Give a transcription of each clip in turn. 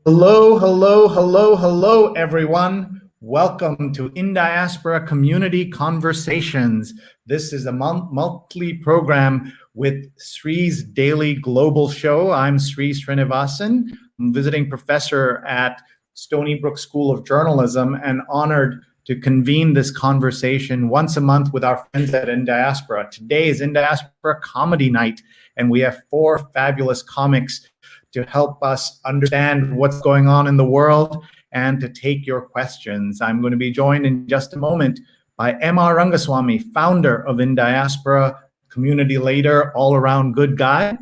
Hello, hello, hello, hello, everyone. Welcome to Indiaspora Community Conversations. This is a monthly program with Sree's daily global show. I'm Sree Sreenivasan. I'm visiting professor at Stony Brook School of Journalism and honored to convene this conversation once a month with our friends at Indiaspora. Today is Indiaspora Comedy Night, and we have four fabulous comics to help us understand what's going on in the world and to take your questions. I'm going to be joined in just a moment by M.R. Rangaswamy, founder of Indiaspora, community leader, all-around good guy.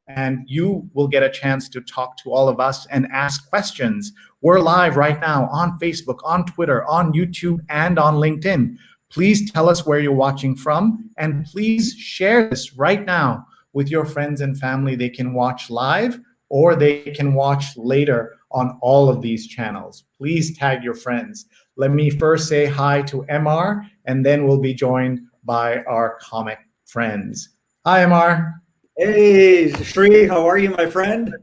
And you will get a chance to talk to all of us and ask questions. We're live right now on Facebook, on Twitter, on YouTube, and on LinkedIn. Please tell us where you're watching from, and please share this right now with your friends and family. They can watch live or they can watch later on all of these channels. Please tag your friends. Let me first say hi to MR, and then we'll be joined by our comic friends. Hi, MR. Hey, Sree, how are you, my friend?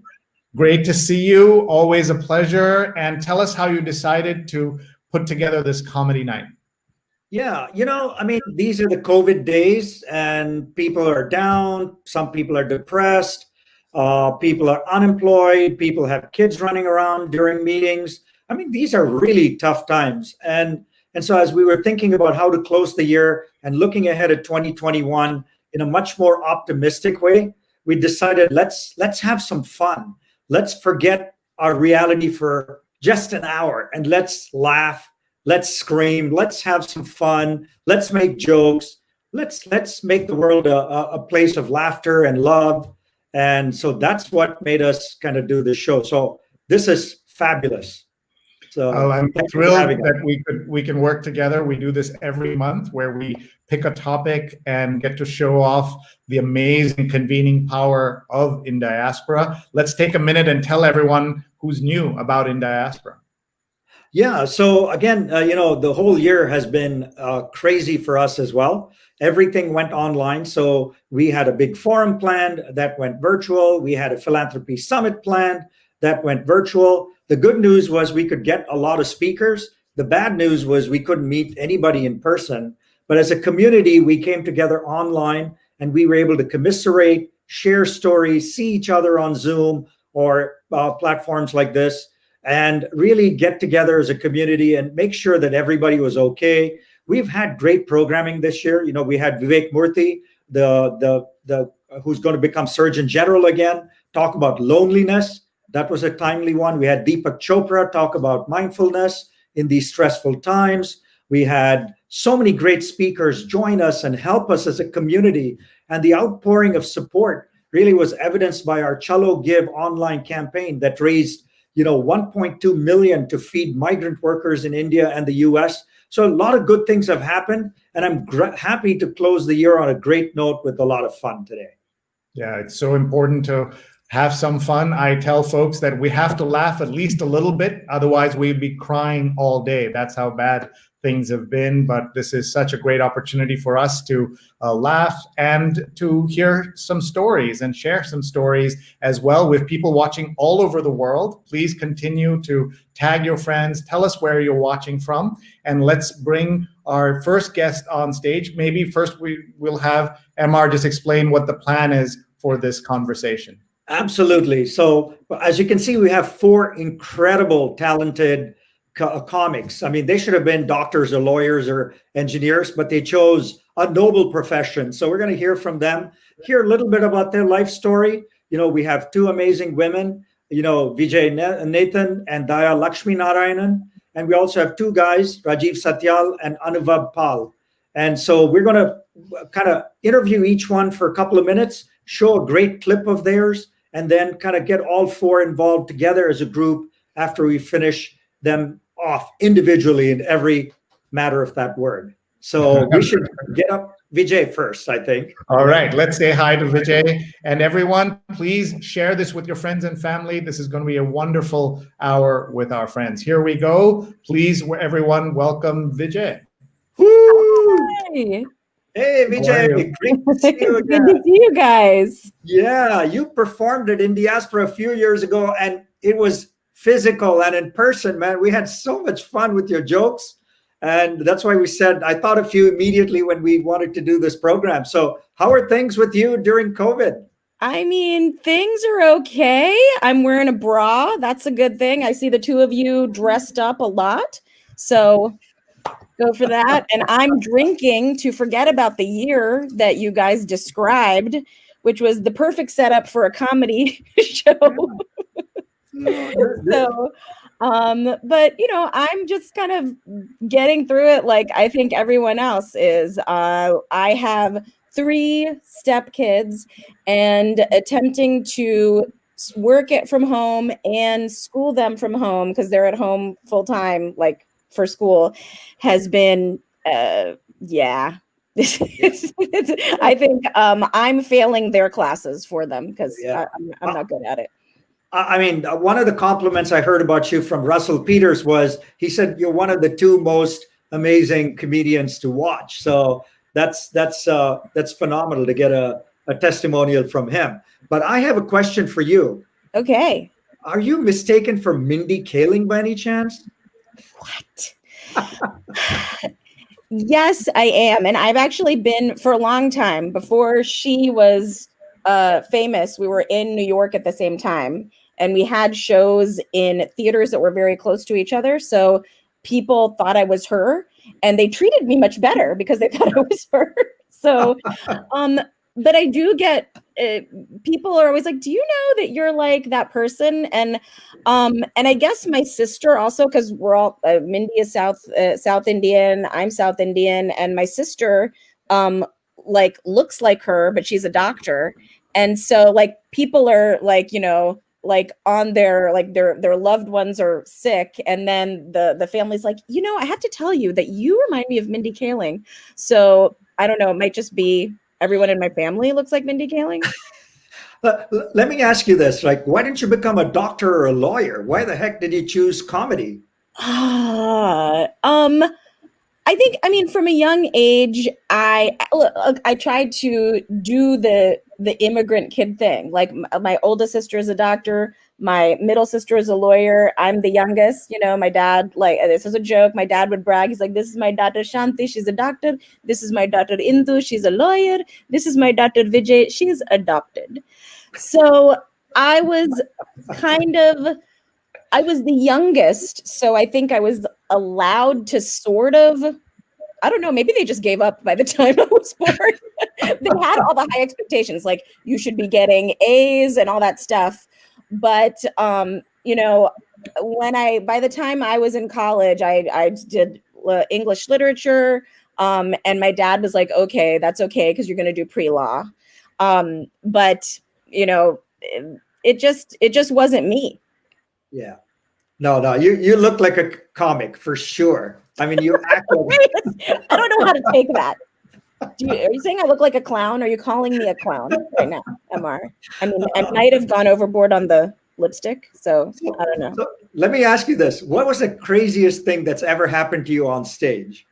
Great to see you. Always a pleasure. And tell us how you decided to put together this comedy night. Yeah, these are the COVID days and people are down. Some people are depressed. People are unemployed. People have kids running around during meetings. These are really tough times. And so as we were thinking about how to close the year and looking ahead at 2021 in a much more optimistic way, we decided let's have some fun. Let's forget our reality for just an hour and let's laugh. Let's scream. Let's have some fun. Let's make jokes. Let's make the world a place of laughter and love. And so that's what made us kind of do this show. So this is fabulous. So I'm thrilled that we can work together. We do this every month where we pick a topic and get to show off the amazing convening power of Indiaspora. Let's take a minute and tell everyone who's new about Indiaspora. Yeah. So again, the whole year has been crazy for us as well. Everything went online. So we had a big forum planned that went virtual. We had a philanthropy summit planned that went virtual. The good news was we could get a lot of speakers. The bad news was we couldn't meet anybody in person. But as a community, we came together online and we were able to commiserate, share stories, see each other on Zoom or platforms like this, and really get together as a community and make sure that everybody was okay. We've had great programming this year. We had Vivek Murthy, the who's going to become Surgeon General again, talk about loneliness. That was a timely one. We had Deepak Chopra talk about mindfulness in these stressful times. We had so many great speakers join us and help us as a community. And the outpouring of support really was evidenced by our Chalo Give online campaign that raised 1.2 million to feed migrant workers in India and the US. So a lot of good things have happened, and I'm happy to close the year on a great note with a lot of fun today. Yeah, it's so important to have some fun. I tell folks that we have to laugh at least a little bit, otherwise we'd be crying all day. That's how bad things have been, but this is such a great opportunity for us to laugh and to hear some stories and share some stories as well with people watching all over the world. Please continue to tag your friends, tell us where you're watching from, and let's bring our first guest on stage. Maybe first we'll have MR just explain what the plan is for this conversation. Absolutely. So as you can see, we have four incredible, talented comics. They should have been doctors or lawyers or engineers, but they chose a noble profession. So we're going to hear from them, hear a little bit about their life story. We have two amazing women, Vijai Nathan and Dhaya Lakshminarayanan. And we also have two guys, Rajiv Satyal and Anuvab Pal. And so we're going to kind of interview each one for a couple of minutes, show a great clip of theirs, and then kind of get all four involved together as a group after we finish them off individually in every matter of that word. So we should get up Vijay first, I think. All right, let's say hi to Vijay. And everyone, please share this with your friends and family. This is going to be a wonderful hour with our friends. Here we go. Please, everyone, welcome Vijay. Woo! Hi. Hey, Vijay, great to see you again. Good to see you guys. Yeah, you performed at Indiaspora a few years ago, and it was physical and in person, man. We had so much fun with your jokes. And that's why we said, I thought of you immediately when we wanted to do this program. So how are things with you during COVID? I mean, things are okay. I'm wearing a bra. That's a good thing. I see the two of you dressed up a lot. So go for that. And I'm drinking to forget about the year that you guys described, which was the perfect setup for a comedy show. So, but you know, I'm just kind of getting through it like I think everyone else is. I have 3 stepkids and attempting to work it from home and school them from home because they're at home full time, like for school, has been, yeah. I think I'm failing their classes for them because I'm not good at it. I mean, one of the compliments I heard about you from Russell Peters was he said you're one of the 2 most amazing comedians to watch. So that's phenomenal to get a testimonial from him. But I have a question for you. Okay. Are you mistaken for Mindy Kaling by any chance? What? Yes, I am. And I've actually been for a long time before she was famous. We were in New York at the same time. And we had shows in theaters that were very close to each other. So people thought I was her and they treated me much better because they thought I was her. So, but I do get, people are always like, do you know that you're like that person? And I guess my sister also, cause we're all, Mindy is South Indian, I'm South Indian. And my sister, like looks like her, but she's a doctor. And so like people are like, you know, like on their like their loved ones are sick, and then the family's like, you know, I have to tell you that you remind me of Mindy Kaling. So I don't know, it might just be everyone in my family looks like Mindy Kaling. Let me ask you this: like, why didn't you become a doctor or a lawyer? Why the heck did you choose comedy? I think, I mean, from a young age, I tried to do the immigrant kid thing. Like my oldest sister is a doctor. My middle sister is a lawyer. I'm the youngest. You know, my dad, like, this is a joke. My dad would brag. He's like, this is my daughter Shanti. She's a doctor. This is my daughter Indu. She's a lawyer. This is my daughter Vijay. She's adopted. So I was the youngest, so I think I was allowed to sort of, I don't know, maybe they just gave up by the time I was born. They had all the high expectations, like you should be getting A's and all that stuff. But, you know, by the time I was in college, I did English literature, and my dad was like, okay, that's okay, because you're going to do pre-law. But, you know, it just wasn't me. Yeah. No, you look like a comic for sure. I mean, you act I don't know how to take that. Are you saying I look like a clown? Are you calling me a clown right now, MR? I mean, I might have gone overboard on the lipstick, so I don't know. So let me ask you this. What was the craziest thing that's ever happened to you on stage?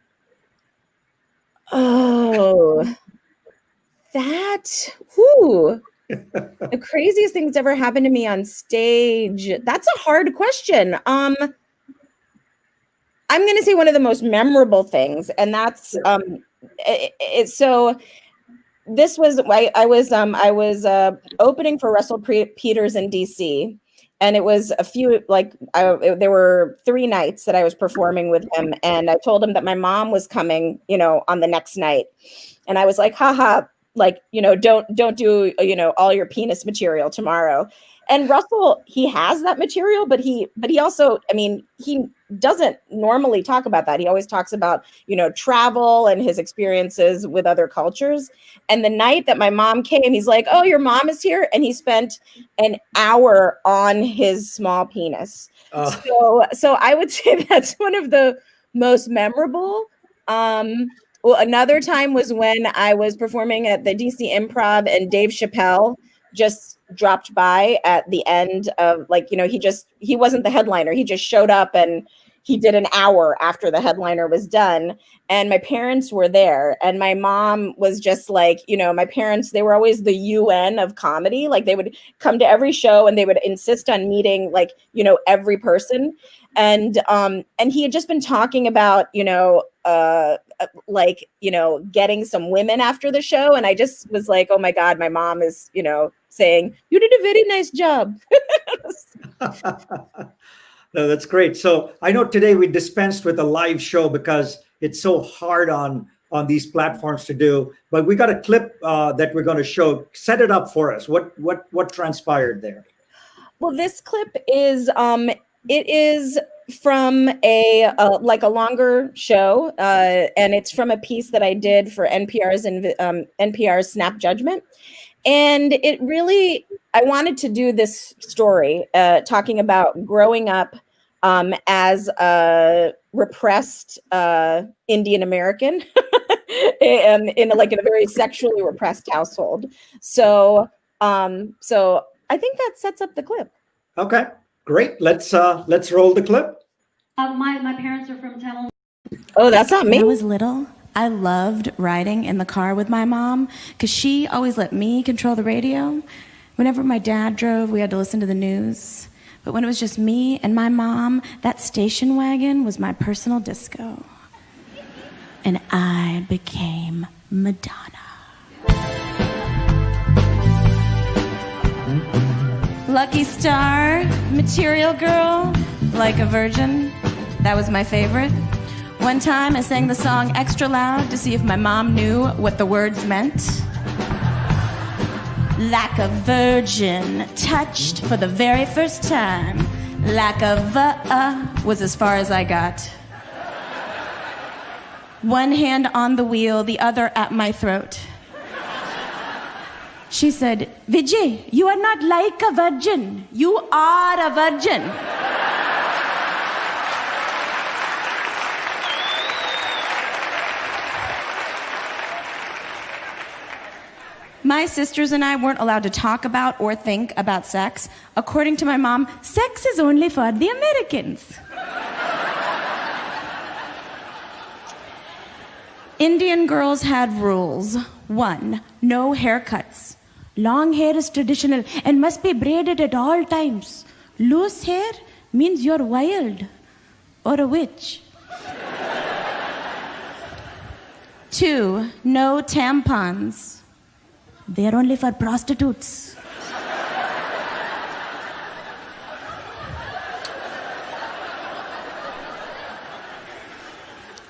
Oh, the craziest thing that's ever happened to me on stage. That's a hard question. I'm going to say one of the most memorable things, and that's so this was I was opening for Russell Peters in DC, and it was a few there were 3 nights that I was performing with him, and I told him that my mom was coming, you know, on the next night, and I was like, haha, like, you know, don't do, you know, all your penis material tomorrow. And Russell, he has that material, but he also, I mean, he doesn't normally talk about that. He always talks about, you know, travel and his experiences with other cultures. And the night that my mom came, he's like, oh, your mom is here. And he spent an hour on his small penis. So I would say that's one of the most memorable. Well, another time was when I was performing at the DC Improv, and Dave Chappelle just dropped by at the end of, like, you know, he wasn't the headliner. He just showed up, and he did an hour after the headliner was done. And my parents were there, and my mom was just like, my parents, they were always the UN of comedy. Like, they would come to every show and they would insist on meeting, like, every person. And he had just been talking about, getting some women after the show. And I just was like, oh my God, my mom is, saying, you did a very nice job. No, that's great. So I know today we dispensed with a live show because it's so hard on these platforms to do, but we got a clip that we're going to show. Set it up for us. What transpired there? Well, this clip is, it is from a longer show, and it's from a piece that I did for NPR's Snap Judgment. And it really, I wanted to do this story talking about growing up as a repressed Indian American in a very sexually repressed household. So I think that sets up the clip. Okay, great. Let's roll the clip. My parents are from Tamil. Oh, that's not me. When I was little, I loved riding in the car with my mom because she always let me control the radio. Whenever my dad drove, we had to listen to the news. But when it was just me and my mom, that station wagon was my personal disco. And I became Madonna. Lucky Star, Material Girl, Like a Virgin. That was my favorite. One time I sang the song extra loud to see if my mom knew what the words meant. Like a virgin, touched for the very first time. Like a was as far as I got. One hand on the wheel, the other at my throat. She said, Vijay, you are not like a virgin. You are a virgin. My sisters and I weren't allowed to talk about or think about sex. According to my mom, sex is only for the Americans. Indian girls had rules. 1, no haircuts. Long hair is traditional and must be braided at all times. Loose hair means you're wild or a witch. 2, no tampons. They're only for prostitutes.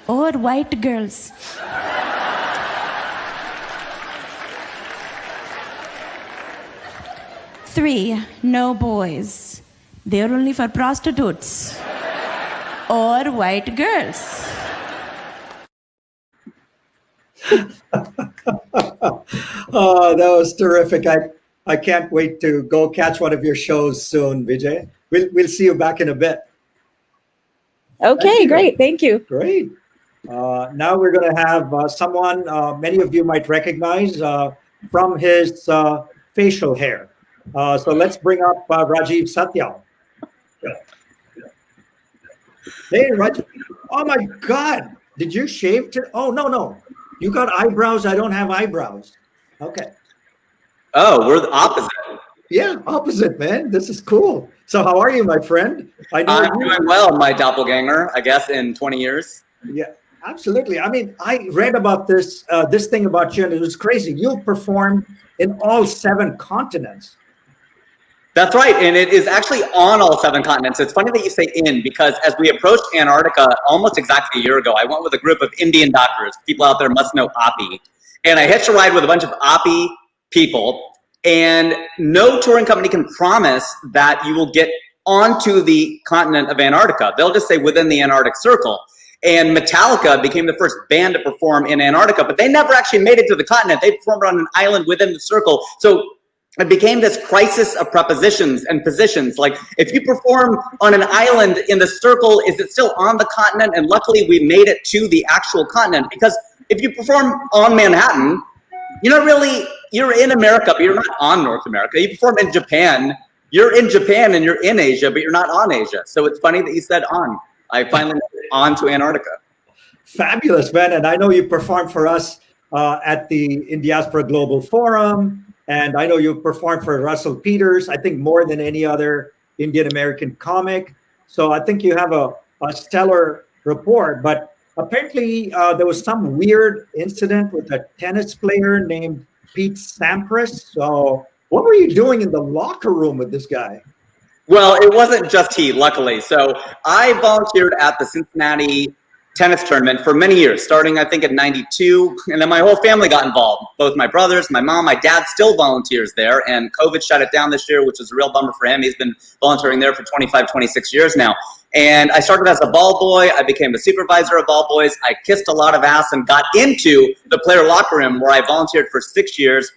Or white girls. 3, no boys. They're only for prostitutes. Or white girls. Oh, that was terrific. I can't wait to go catch one of your shows soon, Vijay. We'll see you back in a bit. Okay, great. Thank you. Great. Now we're going to have someone many of you might recognize from his facial hair. So let's bring up Rajiv Satyal. Hey, Rajiv. Oh, my God. Did you shave? Oh, no. You got eyebrows. I don't have eyebrows. Okay. Oh, we're the opposite. Yeah, opposite, man. This is cool. So how are you, my friend? I know I'm doing well, my doppelganger, I guess, in 20 years. Yeah, absolutely. I mean, I read about this thing about you, and it was crazy. You performed in all 7 continents. That's right, and it is actually on all 7 continents. It's funny that you say in, because as we approached Antarctica almost exactly a year ago, I went with a group of Indian doctors. People out there must know Oppie. And I hitched a ride with a bunch of Oppie people, and no touring company can promise that you will get onto the continent of Antarctica. They'll just say within the Antarctic Circle. And Metallica became the first band to perform in Antarctica, but they never actually made it to the continent. They performed on an island within the circle. So it became this crisis of prepositions and positions. Like, if you perform on an island in the circle, is it still on the continent? And luckily we made it to the actual continent, because if you perform on Manhattan, you're in America, but you're not on North America. You perform in Japan, you're in Japan and you're in Asia, but you're not on Asia. So it's funny that you said on. I finally made it on to Antarctica. Fabulous, man. And I know you performed for us at the Indiaspora Global Forum. And I know you've performed for Russell Peters, I think more than any other Indian American comic. So I think you have a stellar rapport. But apparently there was some weird incident with a tennis player named Pete Sampras. So what were you doing in the locker room with this guy? Well, it wasn't just he, luckily. So I volunteered at the Cincinnati tennis tournament for many years, starting I think in '92, and then my whole family got involved. Both my brothers, my mom, my dad still volunteers there, and COVID shut it down this year, which is a real bummer for him. He's been volunteering there for 25, 26 years now. And I started as a ball boy. I became the supervisor of ball boys. I kissed a lot of ass and got into the player locker room where I volunteered for 6 years.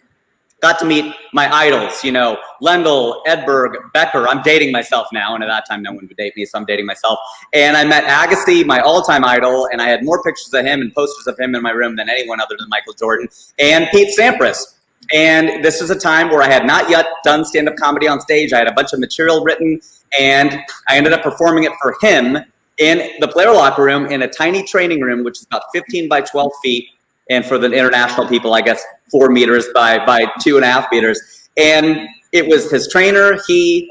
Got to meet my idols, you know, Lendl, Edberg, Becker. I'm dating myself now, and at that time, no one would date me, so I'm dating myself. And I met Agassi, my all-time idol, and I had more pictures of him and posters of him in my room than anyone other than Michael Jordan, and Pete Sampras. And this was a time where I had not yet done stand-up comedy on stage. I had a bunch of material written, and I ended up performing it for him in the player locker room in a tiny training room, which is about 15 by 12 feet. And for the international people, I guess 4 meters by 2.5 meters. And it was his trainer, he,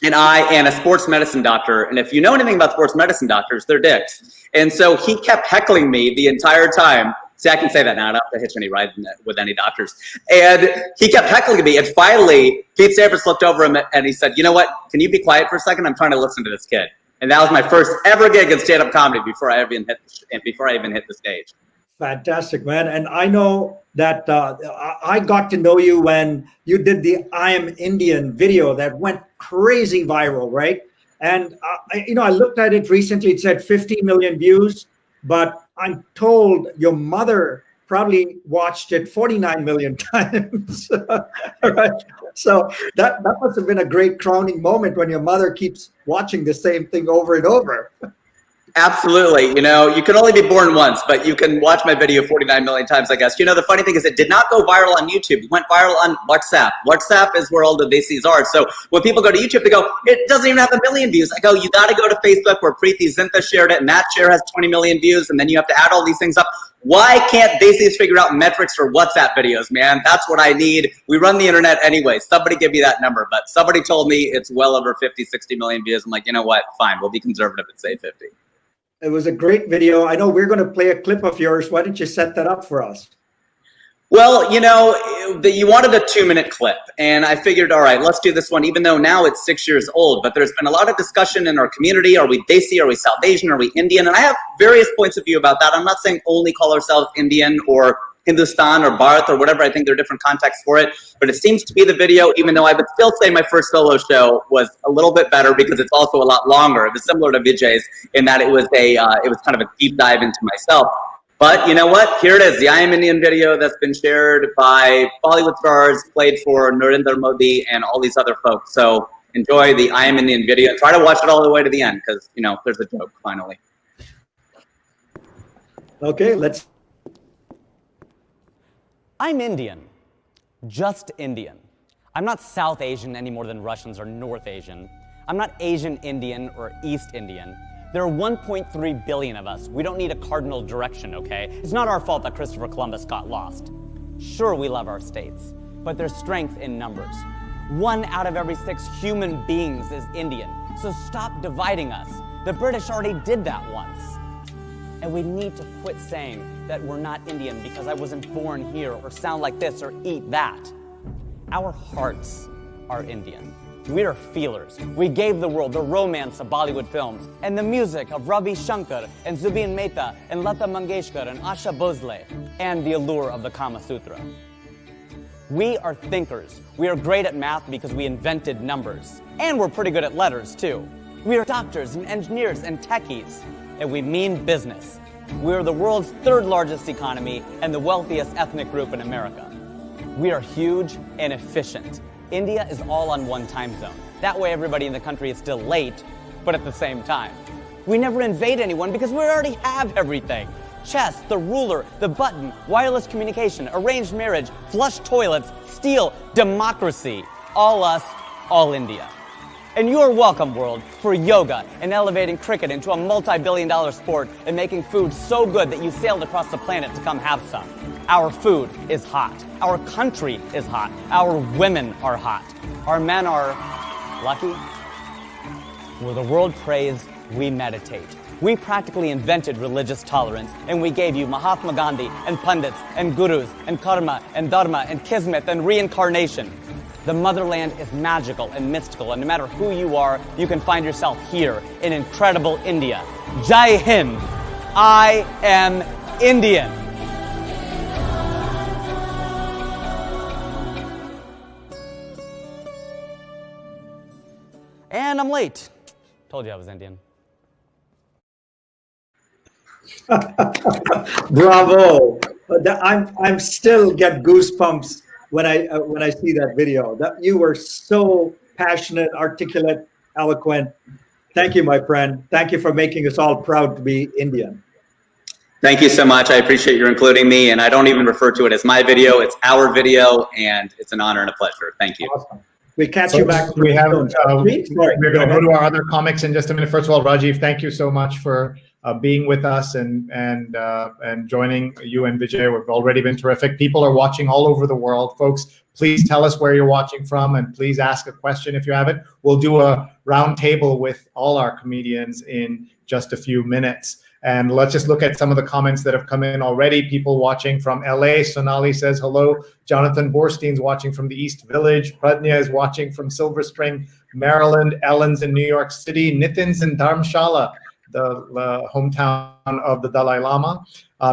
and I, and a sports medicine doctor. And if you know anything about sports medicine doctors, they're dicks. And so he kept heckling me the entire time. See, I can say that now. I don't have to hitch any ride with any doctors. And he kept heckling me. And finally, Pete Sampras looked over him and he said, you know what? Can you be quiet for a second? I'm trying to listen to this kid. And that was my first ever gig in stand-up comedy before I even hit the stage. Fantastic, man. And I know that I got to know you when you did the I Am Indian video that went crazy viral, right? And, I looked at it recently. It said 50 million views, but I'm told your mother probably watched it 49 million times. Right? So that must have been a great crowning moment when your mother keeps watching the same thing over and over. Absolutely. You know, you can only be born once, but you can watch my video 49 million times, I guess. You know, the funny thing is it did not go viral on YouTube. It went viral on WhatsApp. WhatsApp is where all the desis are. So when people go to YouTube, they go, it doesn't even have a million views. I go, you got to go to Facebook where Preeti Zinta shared it, and that share has 20 million views, and then you have to add all these things up. Why can't desis figure out metrics for WhatsApp videos, man? That's what I need. We run the internet anyway. Somebody give me that number. But somebody told me it's well over 50, 60 million views. I'm like, you know what? Fine. We'll be conservative and say 50. It was a great video. I know we're going to play a clip of yours. Why don't you set that up for us? Well, you know, you wanted a 2-minute clip, and I figured, all right, let's do this one, even though now it's 6 years old. But there's been a lot of discussion in our community. Are we Desi? Are we South Asian? Are we Indian? And I have various points of view about that. I'm not saying only call ourselves Indian or Hindustan or Bharat or whatever. I think there are different contexts for it. But it seems to be the video, even though I would still say my first solo show was a little bit better because it's also a lot longer. It was similar to Vijay's in that it was kind of a deep dive into myself. But you know what? Here it is, the I Am Indian video that's been shared by Bollywood stars, played for Narendra Modi and all these other folks. So enjoy the I Am Indian video. Try to watch it all the way to the end because, you know, there's a joke finally. Okay, let's. I'm Indian, just Indian. I'm not South Asian any more than Russians are North Asian. I'm not Asian Indian or East Indian. There are 1.3 billion of us. We don't need a cardinal direction, okay? It's not our fault that Christopher Columbus got lost. Sure, we love our states, but there's strength in numbers. 1 out of every 6 human beings is Indian, so stop dividing us. The British already did that once. And we need to quit saying that we're not Indian because I wasn't born here or sound like this or eat that. Our hearts are Indian. We are feelers. We gave the world the romance of Bollywood films and the music of Ravi Shankar and Zubin Mehta and Lata Mangeshkar and Asha Bhosle and the allure of the Kama Sutra. We are thinkers. We are great at math because we invented numbers. And we're pretty good at letters, too. We are doctors and engineers and techies. And we mean business. We are the world's 3rd largest economy and the wealthiest ethnic group in America. We are huge and efficient. India is all on one time zone. That way everybody in the country is still late, but at the same time. We never invade anyone because we already have everything. Chess, the ruler, the button, wireless communication, arranged marriage, flush toilets, steel, democracy. All us, all India. And you're welcome, world, for yoga and elevating cricket into a multi-billion-dollar sport and making food so good that you sailed across the planet to come have some. Our food is hot. Our country is hot. Our women are hot. Our men are lucky. Where the world prays, we meditate. We practically invented religious tolerance, and we gave you Mahatma Gandhi and pundits and gurus and karma and dharma and kismet and reincarnation. The motherland is magical and mystical, and no matter who you are, you can find yourself here in incredible India. Jai Hind. I am Indian. And I'm late. Told you I was Indian. Bravo! I'm still get goosebumps when I see that video. That you were so passionate, articulate, eloquent. Thank you, my friend. Thank you for making us all proud to be Indian. Thank you so much. I appreciate your including me, and I don't even refer to it as my video. It's our video, and it's an honor and a pleasure. Thank you. Awesome. We'll catch you back. We're going to go to our other comics in just a minute. First of all, Rajiv, thank you so much for being with us and joining you and Vijay. We've already been terrific. People are watching all over the world. Folks, please tell us where you're watching from, and please ask a question if you have it. We'll do a round table with all our comedians in just a few minutes. And let's just look at some of the comments that have come in already. People watching from LA. Sonali says hello. Jonathan Borstein's watching from the East Village. Pradnya is watching from Silver Spring, Maryland. Ellen's in New York City. Nitin's in Dharamshala, the hometown of the Dalai Lama.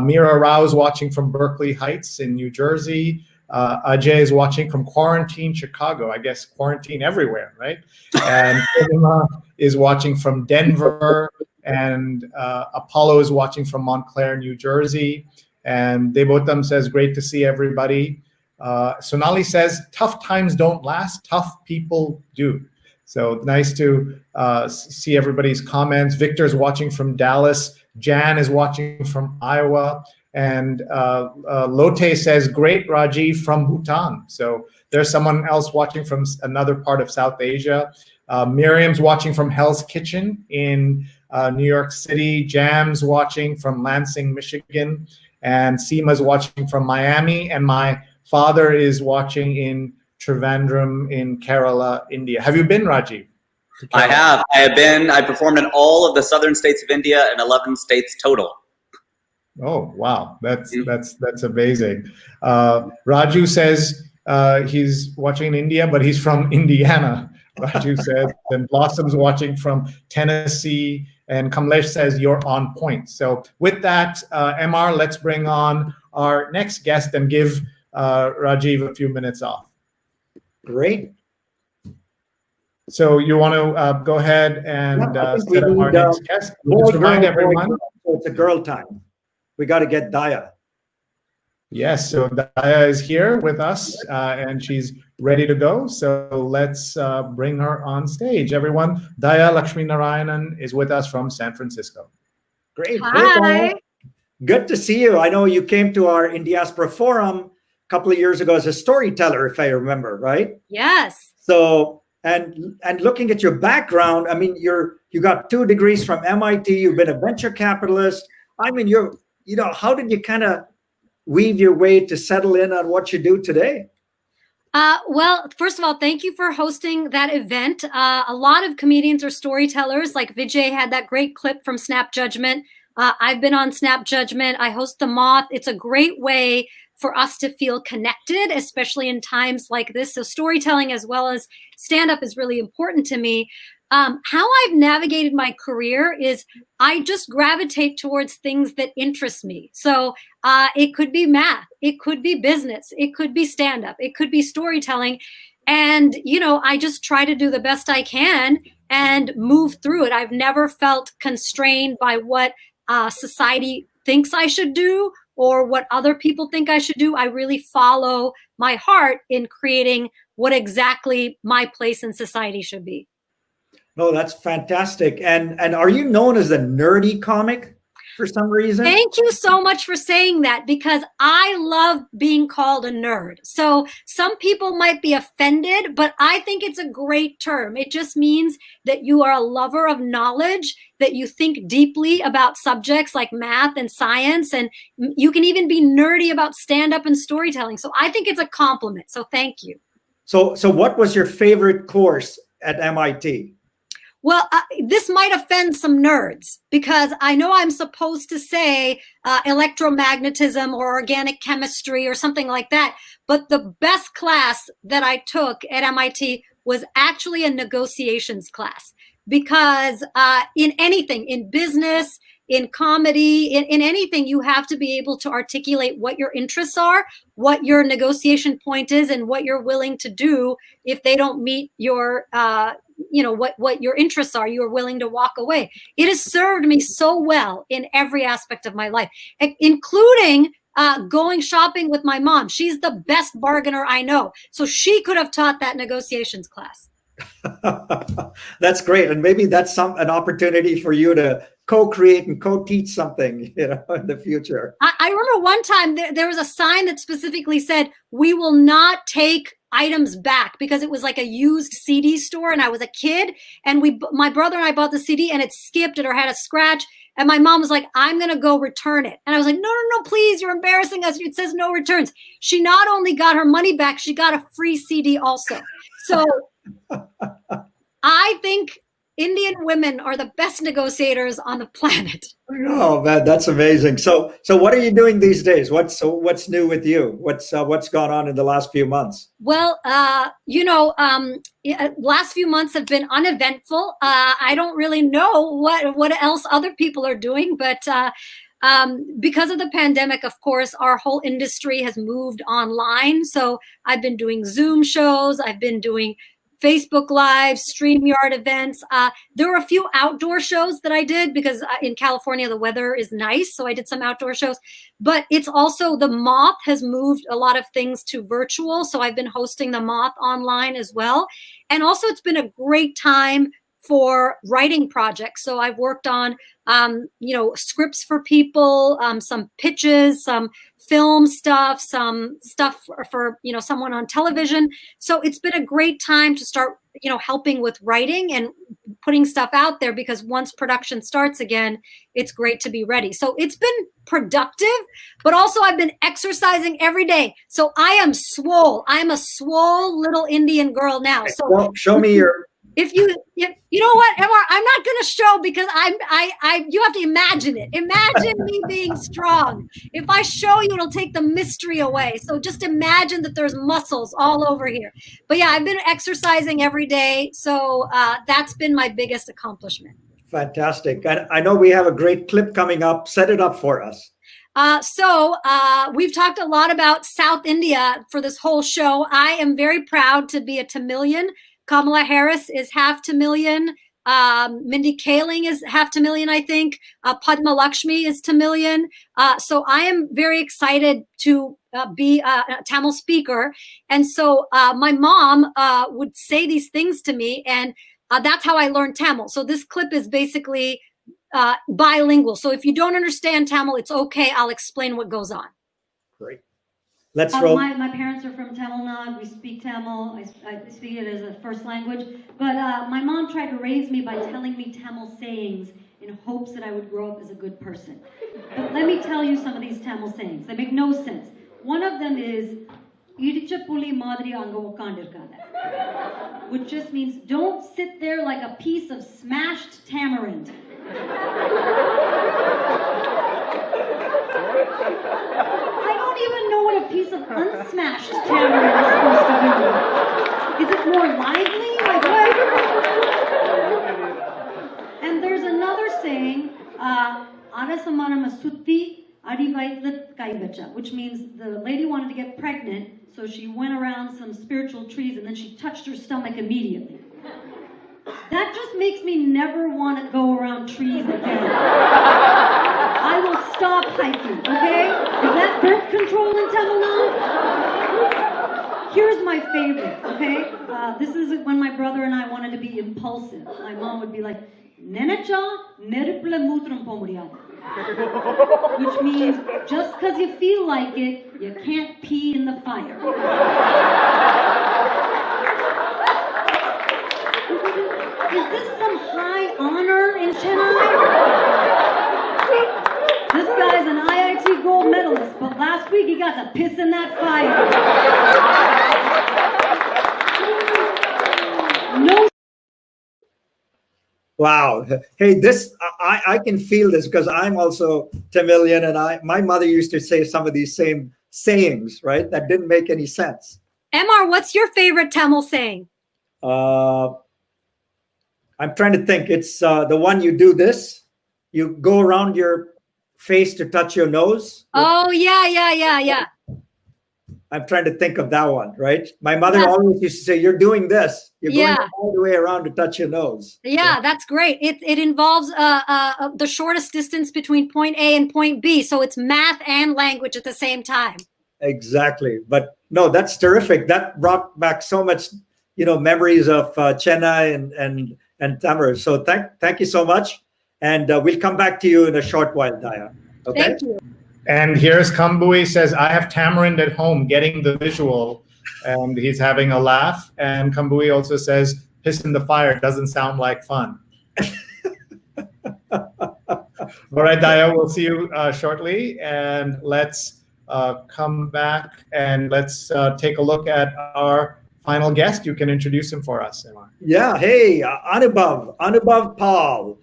Mira Rao's watching from Berkeley Heights in New Jersey. Ajay is watching from quarantine Chicago. I guess quarantine everywhere, right? And Fatima is watching from Denver. And Apollo is watching from Montclair, New Jersey. And Devotam says, great to see everybody. Sonali says, tough times don't last, tough people do. So nice to see everybody's comments. Victor's watching from Dallas. Jan is watching from Iowa. And Lotte says, great, Rajiv, from Bhutan. So there's someone else watching from another part of South Asia. Miriam's watching from Hell's Kitchen in New York City. Jam's watching from Lansing, Michigan. And Seema's watching from Miami. And my father is watching in Trivandrum in Kerala, India. Have you been, Rajiv? I have. I performed in all of the southern states of India and 11 states total. Oh, wow. That's amazing. Raju says he's watching in India, but he's from Indiana. Raju says, and Blossom's watching from Tennessee, and Kamlesh says you're on point. So with that, MR, let's bring on our next guest and give Rajiv a few minutes off. Great. So you want to go ahead and set up our next guest? Just remind everyone. It's a girl time. We got to get Dhaya. Yes, so Dhaya is here with us, and she's ready to go. So let's bring her on stage. Everyone, Dhaya Lakshminarayanan is with us from San Francisco. Great. Hi. Good to see you. I know you came to our Indiaspora forum a couple of years ago as a storyteller, if I remember, right? Yes. So, and looking at your background, I mean, you got 2 degrees from MIT. You've been a venture capitalist. I mean, how did you kind of weave your way to settle in on what you do today? Well, first of all, thank you for hosting that event. A lot of comedians are storytellers. Like Vijay had that great clip from Snap Judgment. I've been on Snap Judgment. I host The Moth. It's a great way for us to feel connected, especially in times like this. So storytelling as well as stand-up is really important to me. How I've navigated my career is I just gravitate towards things that interest me. So it could be math, it could be business, it could be stand-up, it could be storytelling. And, I just try to do the best I can and move through it. I've never felt constrained by what society thinks I should do or what other people think I should do. I really follow my heart in creating what exactly my place in society should be. No, that's fantastic. And are you known as a nerdy comic? for some reason. Thank you so much for saying that, because I love being called a nerd. So some people might be offended, but I think it's a great term. It just means that you are a lover of knowledge, that you think deeply about subjects like math and science, and you can even be nerdy about stand-up and storytelling. So I think it's a compliment. So thank you. So what was your favorite course at MIT? Well, this might offend some nerds, because I know I'm supposed to say electromagnetism or organic chemistry or something like that. But the best class that I took at MIT was actually a negotiations class, because in anything, in business, in comedy, in anything, you have to be able to articulate what your interests are, what your negotiation point is, and what you're willing to do if they don't meet your what your interests are. You're willing to walk away. It has served me so well in every aspect of my life, including going shopping with my mom. She's the best bargainer I know. So she could have taught that negotiations class. That's great. And maybe that's an opportunity for you to co-create and co-teach something, in the future. I remember one time there was a sign that specifically said, "We will not take items back," because it was like a used CD store, and I was a kid, and my brother and I bought the CD, and it skipped it or had a scratch, and my mom was like, "I'm gonna go return it," and I was like, no, please, you're embarrassing us. It says no returns. She not only got her money back, she got a free CD also. So I think Indian women are the best negotiators on the planet. Oh man, that's amazing. So what are you doing these days? What's new with you? What's gone on in the last few months? Well, last few months have been uneventful. I don't really know what else other people are doing, but because of the pandemic, of course, our whole industry has moved online. So I've been doing Zoom shows. I've been doing Facebook Live, StreamYard events. There were a few outdoor shows that I did because in California, the weather is nice. So I did some outdoor shows, but it's also the Moth has moved a lot of things to virtual. So I've been hosting the Moth online as well. And also it's been a great time for writing projects. So I've worked on, scripts for people, some pitches, some film stuff, some stuff for someone on television. So it's been a great time to start, helping with writing and putting stuff out there, because once production starts again, it's great to be ready. So it's been productive, but also I've been exercising every day. So I am swole. I'm a swole little Indian girl now. So well, show me your. If you know what, Emar, I'm not going to show, because you have to imagine it. Imagine me being strong. If I show you, it'll take the mystery away. So just imagine that there's muscles all over here. But yeah, I've been exercising every day. So that's been my biggest accomplishment. Fantastic. And I know we have a great clip coming up. Set it up for us. So we've talked a lot about South India for this whole show. I am very proud to be a Tamilian. Kamala Harris is half Tamilian. Mindy Kaling is half Tamilian, I think. Padma Lakshmi is Tamilian. So I am very excited to be a Tamil speaker. And so my mom would say these things to me, and that's how I learned Tamil. So this clip is basically bilingual. So if you don't understand Tamil, it's okay. I'll explain what goes on. Great. Let's roll. My parents are from Tamil Nadu. We speak Tamil. I speak it as a first language. But my mom tried to raise me by telling me Tamil sayings in hopes that I would grow up as a good person. But let me tell you some of these Tamil sayings. They make no sense. One of them is, "Idicha puli madri anga ukkandirukada," which just means don't sit there like a piece of smashed tamarind. I don't even know what a piece of unsmashed tamarind is supposed to do. Is it more lively? Like what? And there's another saying, "Arasamarama sutti adivaitla kaivacha," which means the lady wanted to get pregnant, so she went around some spiritual trees and then she touched her stomach immediately. That just makes me never want to go around trees again. I will stop hiking, okay? Is that birth control in Tamil Nadu? Here's my favorite, okay? This is when my brother and I wanted to be impulsive. My mom would be like, Nenecha nerupla mutram po mudiyadu. Which means just because you feel like it, you can't pee in the fire. Is this some high honor in Chennai? This guy's an IIT gold medalist, but last week he got to piss in that fire. No. Wow. Hey, I can feel this because I'm also Tamilian, and my mother used to say some of these same sayings, right? That didn't make any sense. MR, what's your favorite Tamil saying? I'm trying to think. It's the one you do this. You go around your face to touch your nose. Oh, yeah. I'm trying to think of that one, right? My mother always used to say, you're doing this. You're going all the way around to touch your nose. Yeah, that's great. It involves the shortest distance between point A and point B. So it's math and language at the same time. Exactly. But no, that's terrific. That brought back so much, memories of Chennai and Tamil. So thank you so much. And we'll come back to you in a short while, Dhaya. Okay? Thank you. And here's Kambui says, I have tamarind at home getting the visual. And he's having a laugh. And Kambui also says, piss in the fire doesn't sound like fun. All right, Dhaya, we'll see you shortly. And let's come back and let's take a look at our final guest. You can introduce him for us, Emma. Yeah, hey, Anuvab Pal.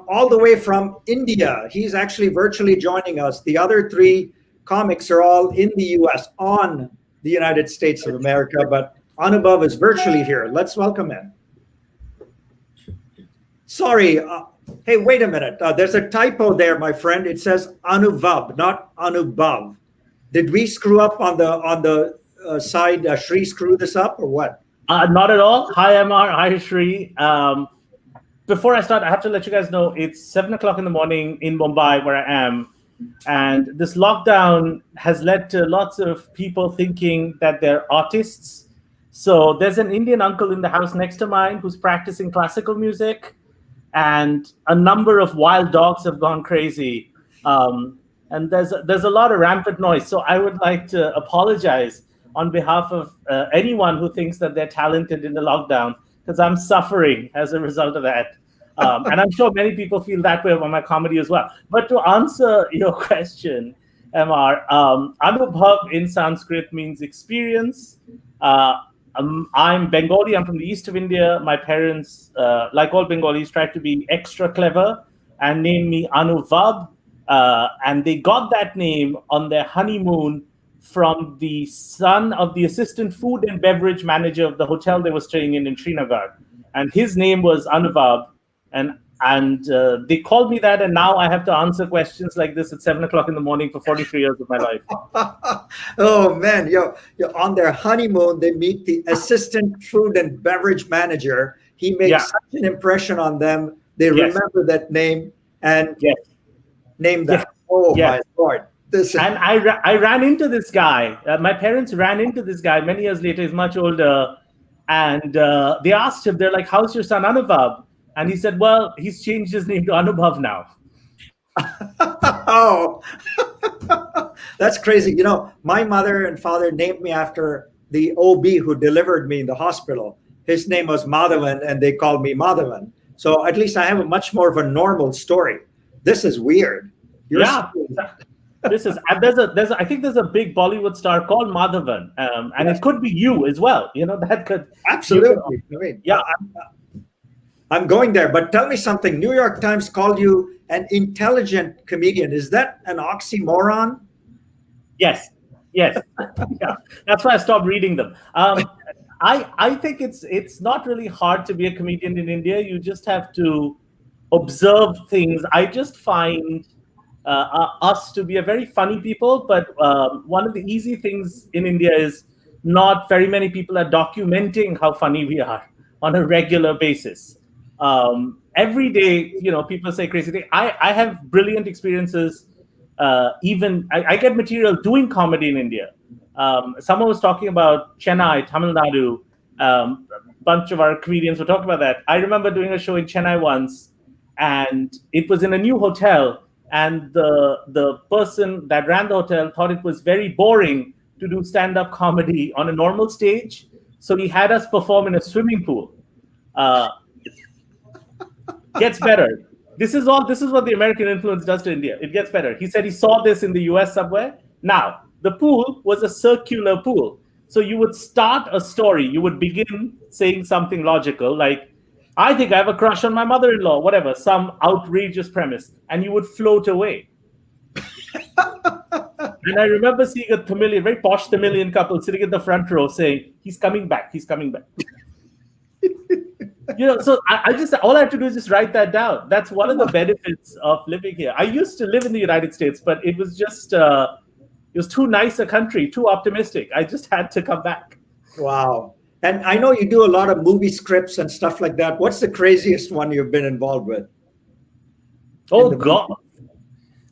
All the way from India. He's actually virtually joining us. The other three comics are all in the US, on the United States of America, but Anubhav is virtually here. Let's welcome him. Sorry, hey, wait a minute. There's a typo there, my friend. It says Anuvab, not Anubhav. Did we screw up on the side? Sree screw this up or what? Not at all. Hi, MR. Hi, Sree. Before I start, I have to let you guys know it's 7 o'clock in the morning in Mumbai, where I am. And this lockdown has led to lots of people thinking that they're artists. So there's an Indian uncle in the house next to mine who's practicing classical music. And a number of wild dogs have gone crazy. And there's a lot of rampant noise. So I would like to apologize on behalf of anyone who thinks that they're talented in the lockdown, because I'm suffering as a result of that. And I'm sure many people feel that way about my comedy as well. But to answer your question, MR, Anubhav in Sanskrit means experience. I'm Bengali. I'm from the east of India. My parents, like all Bengalis, tried to be extra clever and named me Anuvab. And they got that name on their honeymoon from the son of the assistant food and beverage manager of the hotel they were staying in Srinagar. And his name was Anuvab. And they called me that, and now I have to answer questions like this at 7 o'clock in the morning for 43 years of my life. Oh, man, you're on their honeymoon. They meet the assistant food and beverage manager. He makes such an impression on them. They remember that name and name that. Oh, my Lord. And I ran into this guy. My parents ran into this guy many years later. He's much older. And they asked him, they're like, how's your son Anubhav? And he said, well, he's changed his name to Anubhav now. Oh, that's crazy. My mother and father named me after the OB who delivered me in the hospital. His name was Madhavan, and they called me Madhavan. So at least I have a much more of a normal story. This is weird. This is I think there's a big Bollywood star called Madhavan, and it could be you as well. That could absolutely. I'm going there, but tell me something. New York Times called you an intelligent comedian. Is that an oxymoron? Yes. Yeah, that's why I stopped reading them. I think it's not really hard to be a comedian in India. You just have to observe things. I just find us to be a very funny people, but one of the easy things in India is not very many people are documenting how funny we are on a regular basis. Every day, people say crazy things. I have brilliant experiences. I get material doing comedy in India. Someone was talking about Chennai, Tamil Nadu. A bunch of our comedians were talking about that. I remember doing a show in Chennai once, and it was in a new hotel. And the person that ran the hotel thought it was very boring to do stand-up comedy on a normal stage, so he had us perform in a swimming pool. Gets better. This is what the American influence does to India. It gets better. He said he saw this in the US subway. Now, the pool was a circular pool. So you would start a story. You would begin saying something logical, like, I think I have a crush on my mother-in-law, whatever, some outrageous premise, and you would float away. And I remember seeing a Tamilian, very posh Tamilian couple sitting in the front row saying, he's coming back, he's coming back. So I just, all I have to do is just write that down. That's one of the benefits of living here. I used to live in the United States, but it was just, it was too nice a country, too optimistic. I just had to come back. Wow. And I know you do a lot of movie scripts and stuff like that. What's the craziest one you've been involved with? Oh, God.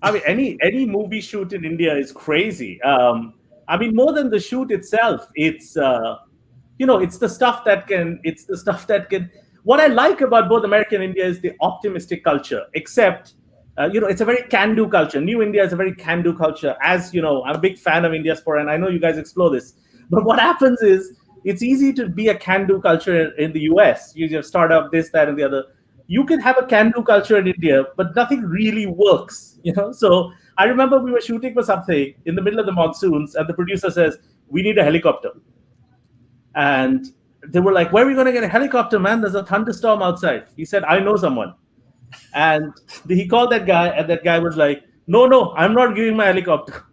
I mean, any movie shoot in India is crazy. I mean, more than the shoot itself, it's, it's the stuff that can, what I like about both America and India is the optimistic culture, except, it's a very can-do culture. New India is a very can-do culture. As you know, I'm a big fan of Indiaspora, and I know you guys explore this. But what happens is, it's easy to be a can-do culture in the US. You just start up this, that, and the other. You can have a can-do culture in India, but nothing really works, So I remember we were shooting for something in the middle of the monsoons, and the producer says, we need a helicopter. And they were like, where are we going to get a helicopter, man? There's a thunderstorm outside. He said, I know someone. And he called that guy, and that guy was like, no, I'm not giving my helicopter.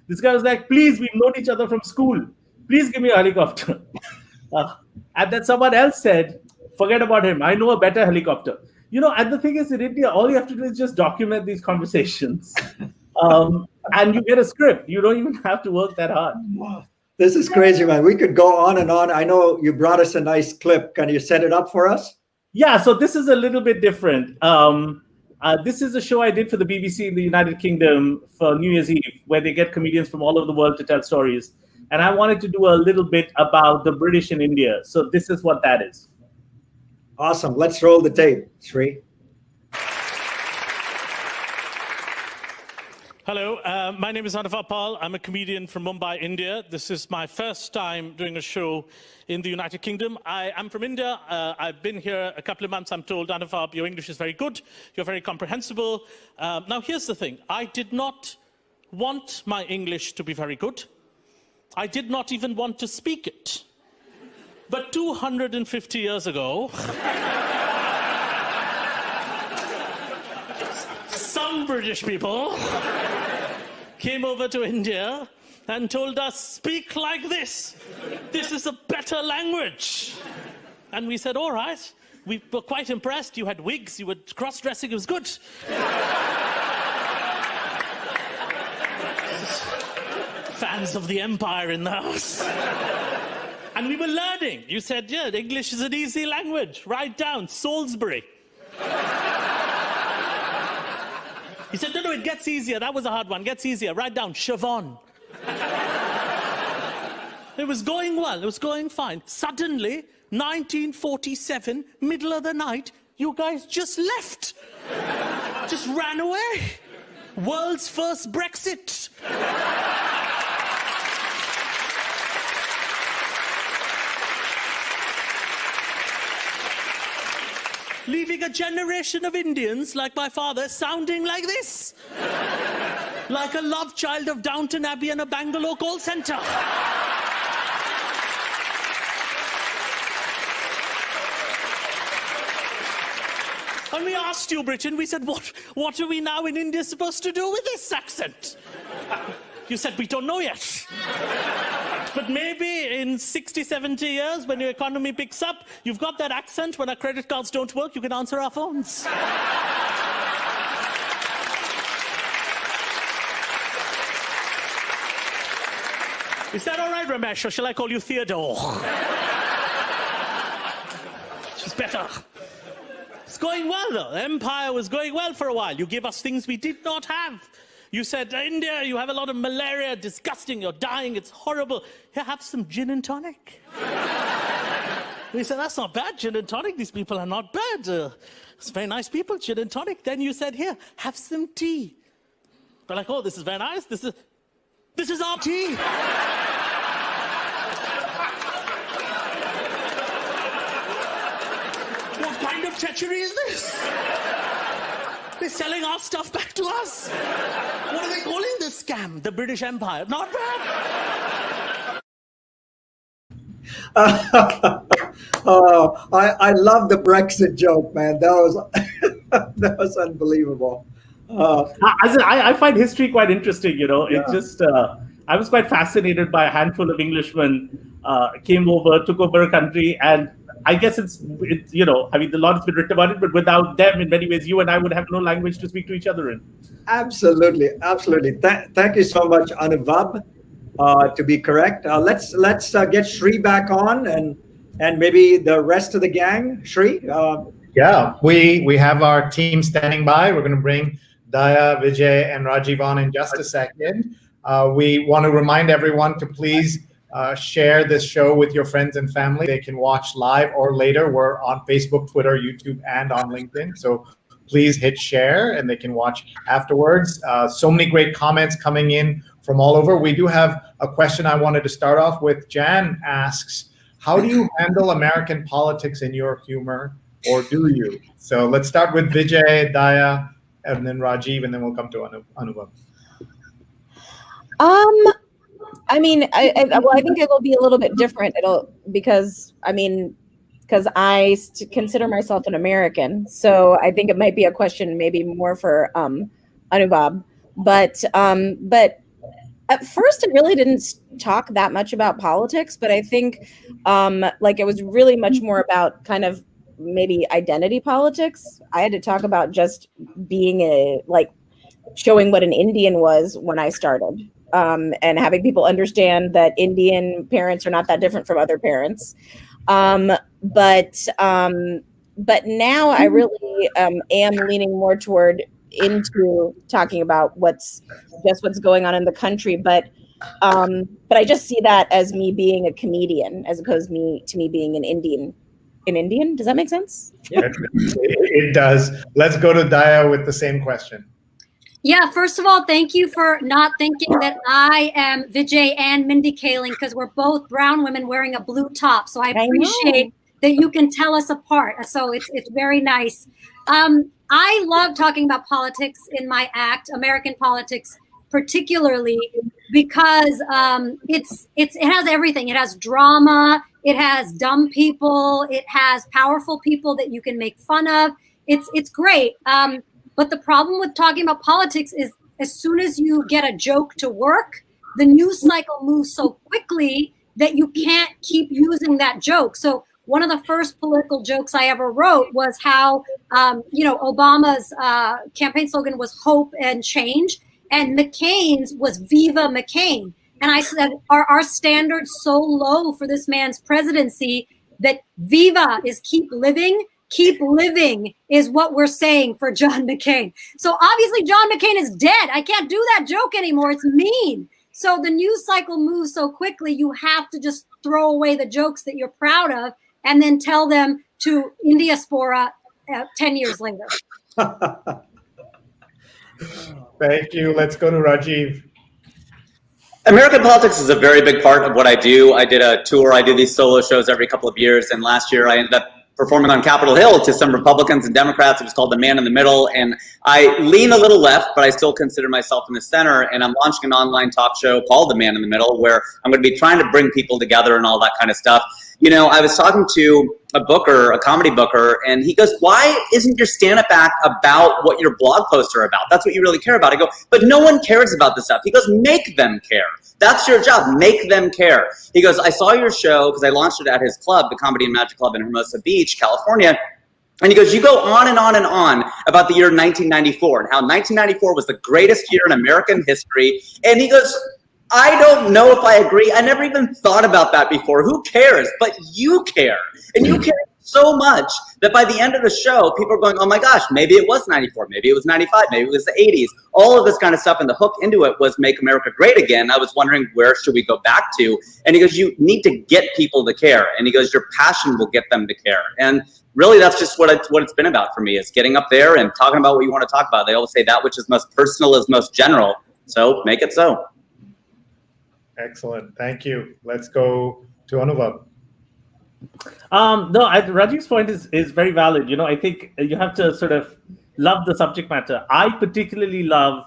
This guy was like, please, we've known each other from school. Please give me a helicopter. And then someone else said, forget about him. I know a better helicopter. And the thing is, in India, all you have to do is just document these conversations. And you get a script. You don't even have to work that hard. Wow. This is crazy, man. We could go on and on. I know you brought us a nice clip. Can you set it up for us? Yeah, so this is a little bit different. This is a show I did for the BBC in the United Kingdom for New Year's Eve, where they get comedians from all over the world to tell stories. And I wanted to do a little bit about the British in India. So this is what that is. Awesome. Let's roll the tape, Sree. Hello, my name is Anuvab Pal. I'm a comedian from Mumbai, India. This is my first time doing a show in the United Kingdom. I am from India. I've been here a couple of months. I'm told, Anuvab, your English is very good. You're very comprehensible. Now, here's the thing. I did not want my English to be very good. I did not even want to speak it. But 250 years ago, some British people came over to India and told us, speak like this. This is a better language. And we said, all right. We were quite impressed. You had wigs, you were cross-dressing, it was good. Fans of the empire in the house. And we were learning. You said, yeah, English is an easy language. Write down, Salisbury. He said, no, it gets easier. That was a hard one. Gets easier. Write down, Siobhan. It was going well. It was going fine. Suddenly, 1947, middle of the night, you guys just left. Just ran away. World's first Brexit. Leaving a generation of Indians, like my father, sounding like this. Like a love child of Downton Abbey and a Bangalore call centre. And we asked you, Britain, we said, what are we now in India supposed to do with this accent? You said, we don't know yet. But maybe in 60, 70 years, when your economy picks up, you've got that accent. When our credit cards don't work, you can answer our phones. Is that all right, Ramesh, or shall I call you Theodore? She's better. It's going well, though. The empire was going well for a while. You gave us things we did not have. You said, India, you have a lot of malaria, disgusting, you're dying, it's horrible. Here, have some gin and tonic. We said, that's not bad, gin and tonic. These people are not bad. It's very nice people, gin and tonic. Then you said, here, have some tea. They're like, oh, this is very nice. This is our tea. What kind of treachery is this? They're selling our stuff back to us. What are they calling this scam? The British Empire. Not bad. I love the Brexit joke, man. That was that was unbelievable. I find history quite interesting. It just I was quite fascinated by a handful of Englishmen came over, took over a country, and I guess it's a lot has been written about it, but without them, in many ways, you and I would have no language to speak to each other in. Absolutely. Thank you so much, Anuvab. To be correct, let's get Sree back on, and maybe the rest of the gang. Sree. Yeah, we have our team standing by. We're going to bring Dhaya, Vijay, and Rajiv on in just a second. We want to remind everyone to please share this show with your friends and family. They can watch live or later. We're on Facebook, Twitter, YouTube, and on LinkedIn. So please hit share and they can watch afterwards. So many great comments coming in from all over. We do have a question I wanted to start off with. Jan asks, how do you handle American politics in your humor, or do you? So let's start with Vijay, Dhaya, and then Rajiv, and then we'll come to Anuvab. I mean, I think it'll be a little bit different. Because I consider myself an American, so I think it might be a question maybe more for Anuvab. But at first, I really didn't talk that much about politics. But I think it was really much more about kind of maybe identity politics. I had to talk about just being showing what an Indian was when I started. And having people understand that Indian parents are not that different from other parents. But now I really am leaning more into talking about what's going on in the country. But I just see that as me being a comedian as opposed to me being an Indian. An Indian? Does that make sense? Yeah. It does. Let's go to Dhaya with the same question. Yeah, first of all, thank you for not thinking that I am Vijay and Mindy Kaling, because we're both brown women wearing a blue top. So I appreciate that you can tell us apart. So it's very nice. I love talking about politics in my act, American politics particularly, because it has everything. It has drama. It has dumb people. It has powerful people that you can make fun of. It's great. But the problem with talking about politics is as soon as you get a joke to work, the news cycle moves so quickly that you can't keep using that joke. So one of the first political jokes I ever wrote was how, Obama's campaign slogan was hope and change, and McCain's was Viva McCain. And I said, are our standards so low for this man's presidency that Viva is keep living? Keep living is what we're saying for John McCain. So obviously John McCain is dead. I can't do that joke anymore. It's mean. So the news cycle moves so quickly, you have to just throw away the jokes that you're proud of and then tell them to Indiaspora 10 years later. Thank you. Let's go to Rajiv. American politics is a very big part of what I do. I did a tour. I do these solo shows every couple of years. And last year I ended up performing on Capitol Hill to some Republicans and Democrats. It was called The Man in the Middle. And I lean a little left, but I still consider myself in the center. And I'm launching an online talk show called The Man in the Middle, where I'm going to be trying to bring people together and all that kind of stuff. I was talking to a comedy booker, and he goes, why isn't your stand-up act about what your blog posts are about? That's what you really care about. I go, but no one cares about this stuff. He goes, make them care. That's your job. Make them care. He goes, I saw your show because I launched it at his club, the Comedy and Magic Club in Hermosa Beach, California. And he goes, you go on and on and on about the year 1994 and how 1994 was the greatest year in American history. And he goes, I don't know if I agree. I never even thought about that before. Who cares? But you care. And you care so much that by the end of the show, people are going, oh my gosh, maybe it was 94, maybe it was 95, maybe it was the 80s. All of this kind of stuff, and the hook into it was Make America Great Again. I was wondering, where should we go back to? And he goes, you need to get people to care. And he goes, your passion will get them to care. And really, that's just what it's been about for me, is getting up there and talking about what you want to talk about. They always say that which is most personal is most general. So make it so. Excellent. Thank you. Let's go to Anuvab. No, Rajiv's point is very valid. I think you have to sort of love the subject matter. I particularly love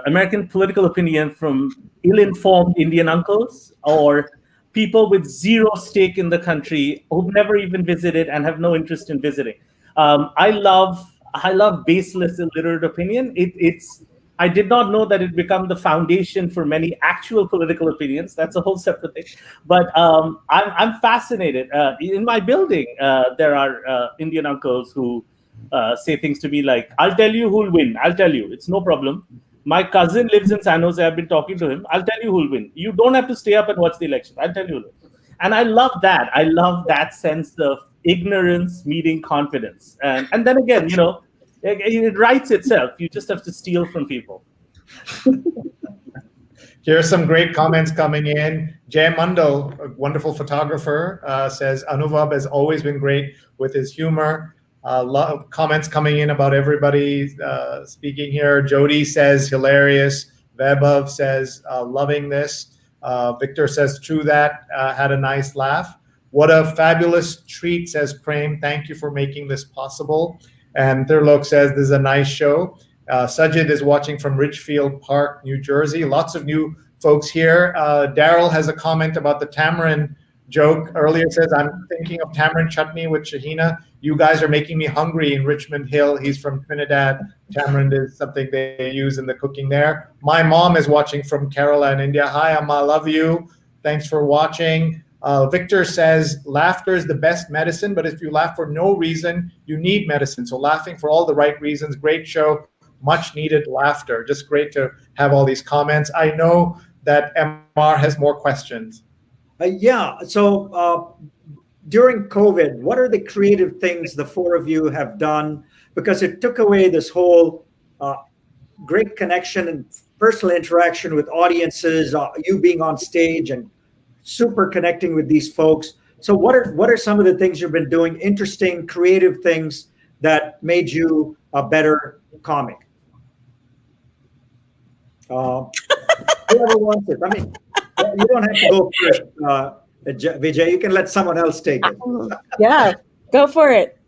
American political opinion from ill-informed Indian uncles or people with zero stake in the country who've never even visited and have no interest in visiting. I love baseless, illiterate opinion. I did not know that it become the foundation for many actual political opinions. That's a whole separate thing. But I'm fascinated. In my building, there are Indian uncles who say things to me like, I'll tell you who'll win. I'll tell you. It's no problem. My cousin lives in San Jose. I've been talking to him. I'll tell you who'll win. You don't have to stay up and watch the election. I'll tell you. And I love that. I love that sense of ignorance meeting confidence. And then again, it writes itself. You just have to steal from people. Here are some great comments coming in. Jay Mundal, a wonderful photographer, says Anuvab has always been great with his humor. A lot of comments coming in about everybody speaking here. Jody says hilarious. Vaibhav says loving this. Victor says true that. Had a nice laugh. What a fabulous treat, says Prem. Thank you for making this possible. And Thurlok says this is a nice show. Sajid is watching from Ridgefield Park, New Jersey. Lots of new folks here. Daryl has a comment about the tamarind joke earlier. Says, I'm thinking of tamarind chutney with Shahina. You guys are making me hungry in Richmond Hill. He's from Trinidad. Tamarind is something they use in the cooking there. My mom is watching from Kerala in India. Hi, Amma, love you. Thanks for watching. Victor says, laughter is the best medicine, but if you laugh for no reason, you need medicine. So laughing for all the right reasons. Great show. Much needed laughter. Just great to have all these comments. I know that MR has more questions. So during COVID, what are the creative things the four of you have done? Because it took away this whole great connection and personal interaction with audiences, you being on stage and super connecting with these folks. So what are some of the things you've been doing, interesting, creative things that made you a better comic? Whoever wants it. I mean, you don't have to go first, Vijay. You can let someone else take it. Yeah, go for it.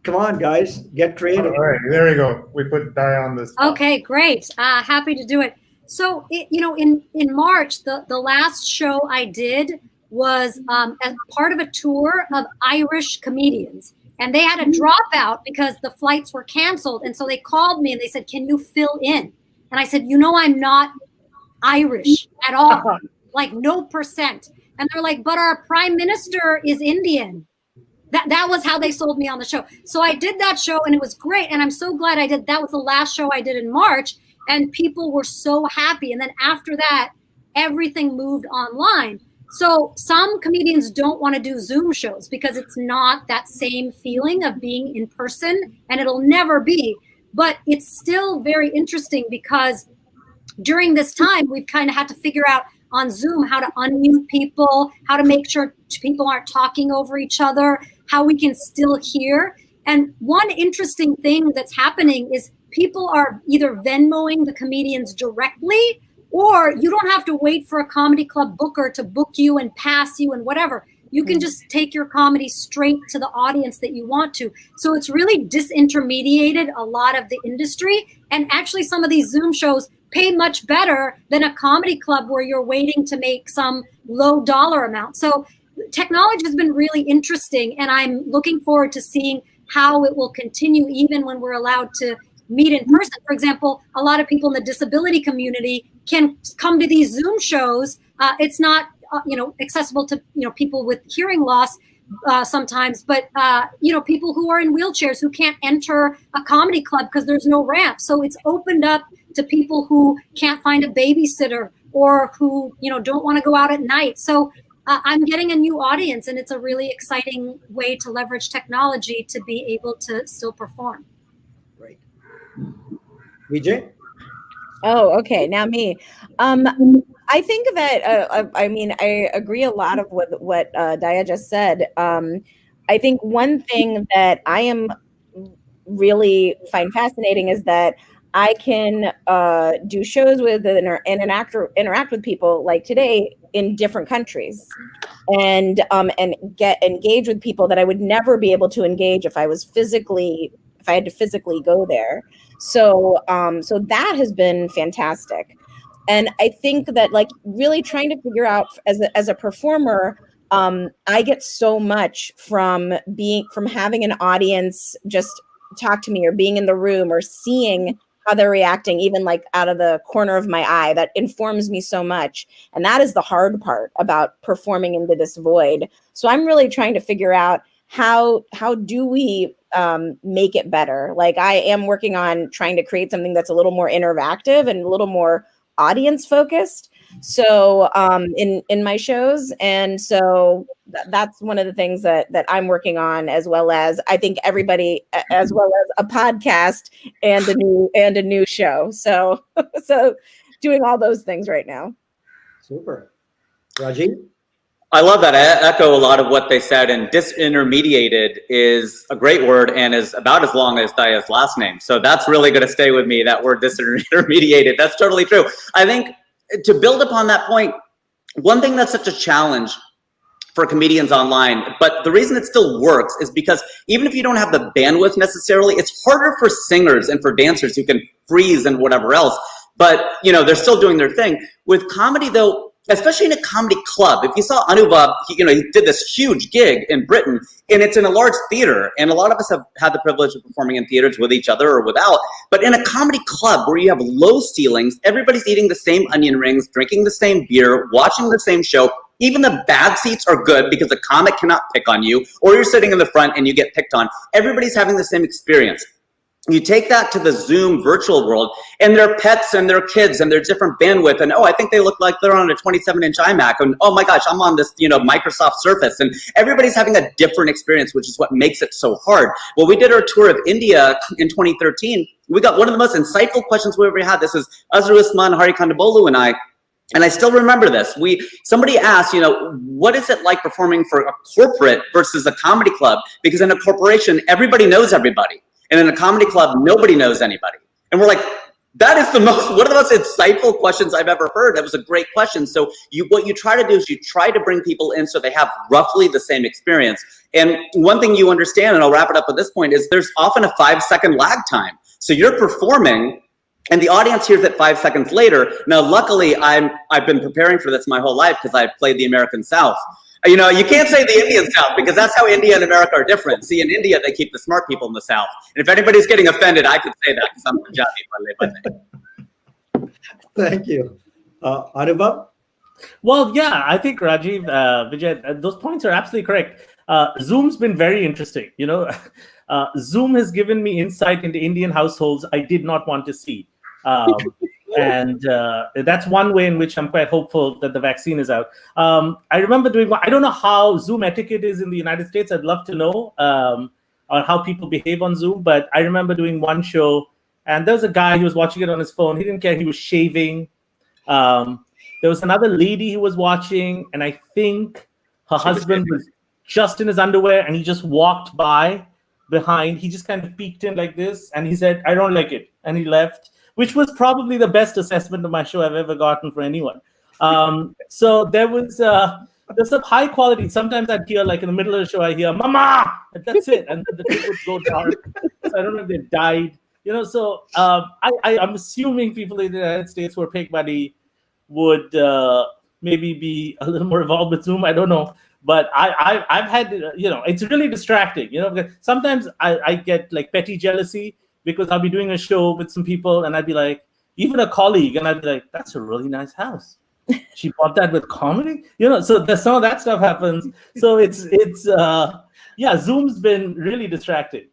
Come on, guys, get creative. All right, there we go. We put Dhaya on this. Okay, great. Happy to do it. So, in March, the last show I did was as part of a tour of Irish comedians. And they had a dropout because the flights were canceled. And so they called me and they said, can you fill in? And I said, I'm not Irish at all, like no %. And they're like, but our prime minister is Indian. That was how they sold me on the show. So I did that show and it was great. And I'm so glad I did. That was the last show I did in March. And people were so happy. And then after that, everything moved online. So some comedians don't want to do Zoom shows because it's not that same feeling of being in person, and it'll never be. But it's still very interesting because during this time, we've kind of had to figure out on Zoom how to unmute people, how to make sure people aren't talking over each other, how we can still hear. And one interesting thing that's happening is people are either Venmoing the comedians directly, or you don't have to wait for a comedy club booker to book you and pass you and whatever. You can just take your comedy straight to the audience that you want to. So it's really disintermediated a lot of the industry. And actually some of these Zoom shows pay much better than a comedy club where you're waiting to make some low dollar amount. So technology has been really interesting. And I'm looking forward to seeing how it will continue even when we're allowed to meet in person. For example, a lot of people in the disability community can come to these Zoom shows. It's not, accessible to, people with hearing loss sometimes, but, people who are in wheelchairs who can't enter a comedy club because there's no ramp. So it's opened up to people who can't find a babysitter or who, don't want to go out at night. So I'm getting a new audience, and it's a really exciting way to leverage technology to be able to still perform. Right. Vijay? Oh, okay. Now me. I think that I mean I agree a lot of what Dhaya just said. I think one thing that I am really find fascinating is that I can do shows with and interact with people like today in different countries, and get engage with people that I would never be able to engage if I had to physically go there. So so that has been fantastic. And I think that like really trying to figure out as a performer, I get so much from having an audience just talk to me, or being in the room, or seeing how they're reacting, even like out of the corner of my eye. That informs me so much. And that is the hard part about performing into this void. So I'm really trying to figure out how do we make it better. Like I am working on trying to create something that's a little more interactive and a little more audience focused. So in my shows, and so that's one of the things that I'm working on, as well as I think everybody, as well as a podcast and a new show. So so doing all those things right now. Super. Rajiv? I love that. I echo a lot of what they said, and disintermediated is a great word and is about as long as Dhaya's last name. So that's really going to stay with me, that word disintermediated. That's totally true. I think to build upon that point, one thing that's such a challenge for comedians online, but the reason it still works is because even if you don't have the bandwidth necessarily, it's harder for singers and for dancers who can freeze and whatever else, but you know, they're still doing their thing. With comedy though, especially in a comedy club, if you saw Anuvab, he did this huge gig in Britain, and it's in a large theater, and a lot of us have had the privilege of performing in theaters with each other or without, but in a comedy club where you have low ceilings, everybody's eating the same onion rings, drinking the same beer, watching the same show. Even the bad seats are good because the comic cannot pick on you, or you're sitting in the front and you get picked on. Everybody's having the same experience. You take that to the Zoom virtual world, and their pets and their kids and their different bandwidth, and oh, I think they look like they're on a 27-inch iMac, and oh my gosh, I'm on this Microsoft Surface, and everybody's having a different experience, which is what makes it so hard. Well, we did our tour of India in 2013. We got one of the most insightful questions we ever had. This is Azhar Usman, Hari Kondabolu, and I still remember this. Somebody asked, what is it like performing for a corporate versus a comedy club? Because in a corporation, everybody knows everybody. And in a comedy club, nobody knows anybody. And we're like, that is one of the most insightful questions I've ever heard. That was a great question. So what you try to do is you try to bring people in so they have roughly the same experience. And one thing you understand, and I'll wrap it up at this point, is there's often a 5-second lag time. So you're performing, and the audience hears it 5 seconds later. Now, luckily, I've been preparing for this my whole life because I've played the American South. You can't say the Indian South because that's how India and America are different. See, in India, they keep the smart people in the South. And if anybody's getting offended, I could say that because I'm Punjabi. Thank you. Anubhav? Well, yeah, I think Rajiv, Vijay, those points are absolutely correct. Zoom's been very interesting. Zoom has given me insight into Indian households I did not want to see. And that's one way in which I'm quite hopeful that the vaccine is out. I remember I don't know how Zoom etiquette is in the United States. I'd love to know on how people behave on Zoom. But I remember doing one show, and there was a guy who was watching it on his phone. He didn't care. He was shaving. There was another lady who was watching, and I think her husband was just in his underwear, and he just walked by behind. He just kind of peeked in like this, and he said, "I don't like it," and he left. Which was probably the best assessment of my show I've ever gotten for anyone. So there's some high quality. Sometimes I'd hear, like in the middle of the show, I hear "Mama," and that's it, and the people would go dark. So I don't know if they died, So I'm assuming people in the United States who are paid money would maybe be a little more involved with Zoom. I don't know, but I've had it's really distracting. Because sometimes I get like petty jealousy. Because I'll be doing a show with some people and I'd be like, even a colleague, and I'd be like, that's a really nice house. She bought that with comedy? So some of that stuff happens. So it's Zoom's been really distracting.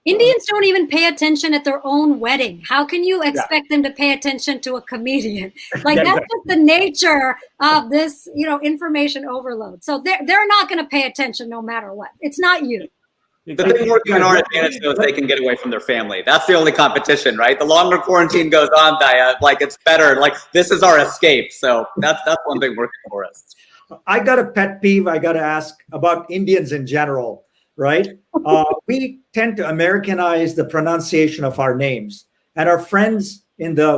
Indians don't even pay attention at their own wedding. How can you expect them to pay attention to a comedian? Like that's just the nature of this, information overload. So they're not going to pay attention no matter what. It's not you. The thing working on our advantage though is they can get away from their family. That's the only competition, right? The longer quarantine goes on, Dhaya, like it's better. Like this is our escape. So that's one thing working for us. I got a pet peeve I got to ask about Indians in general, right? We tend to Americanize the pronunciation of our names, and our friends in the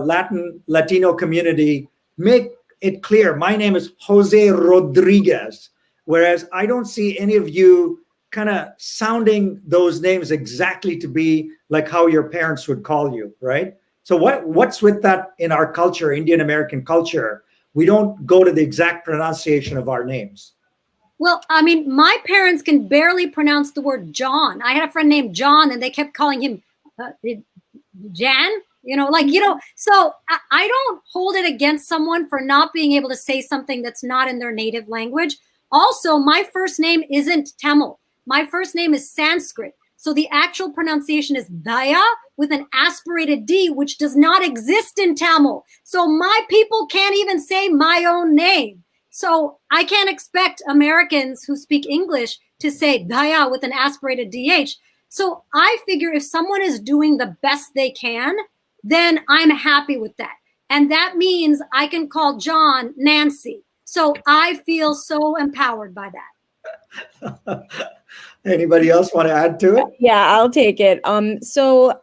Latino community make it clear. My name is Jose Rodriguez, whereas I don't see any of you kind of sounding those names exactly to be like how your parents would call you, right? So what's with that in our culture, Indian American culture? We don't go to the exact pronunciation of our names. Well, I mean, my parents can barely pronounce the word John. I had a friend named John, and they kept calling him Jan. So I don't hold it against someone for not being able to say something that's not in their native language. Also, my first name isn't Tamil. My first name is Sanskrit. So the actual pronunciation is Dhaya with an aspirated D, which does not exist in Tamil. So my people can't even say my own name. So I can't expect Americans who speak English to say Dhaya with an aspirated DH. So I figure if someone is doing the best they can, then I'm happy with that. And that means I can call John Nancy. So I feel so empowered by that. Anybody else want to add to it? Yeah, I'll take it. So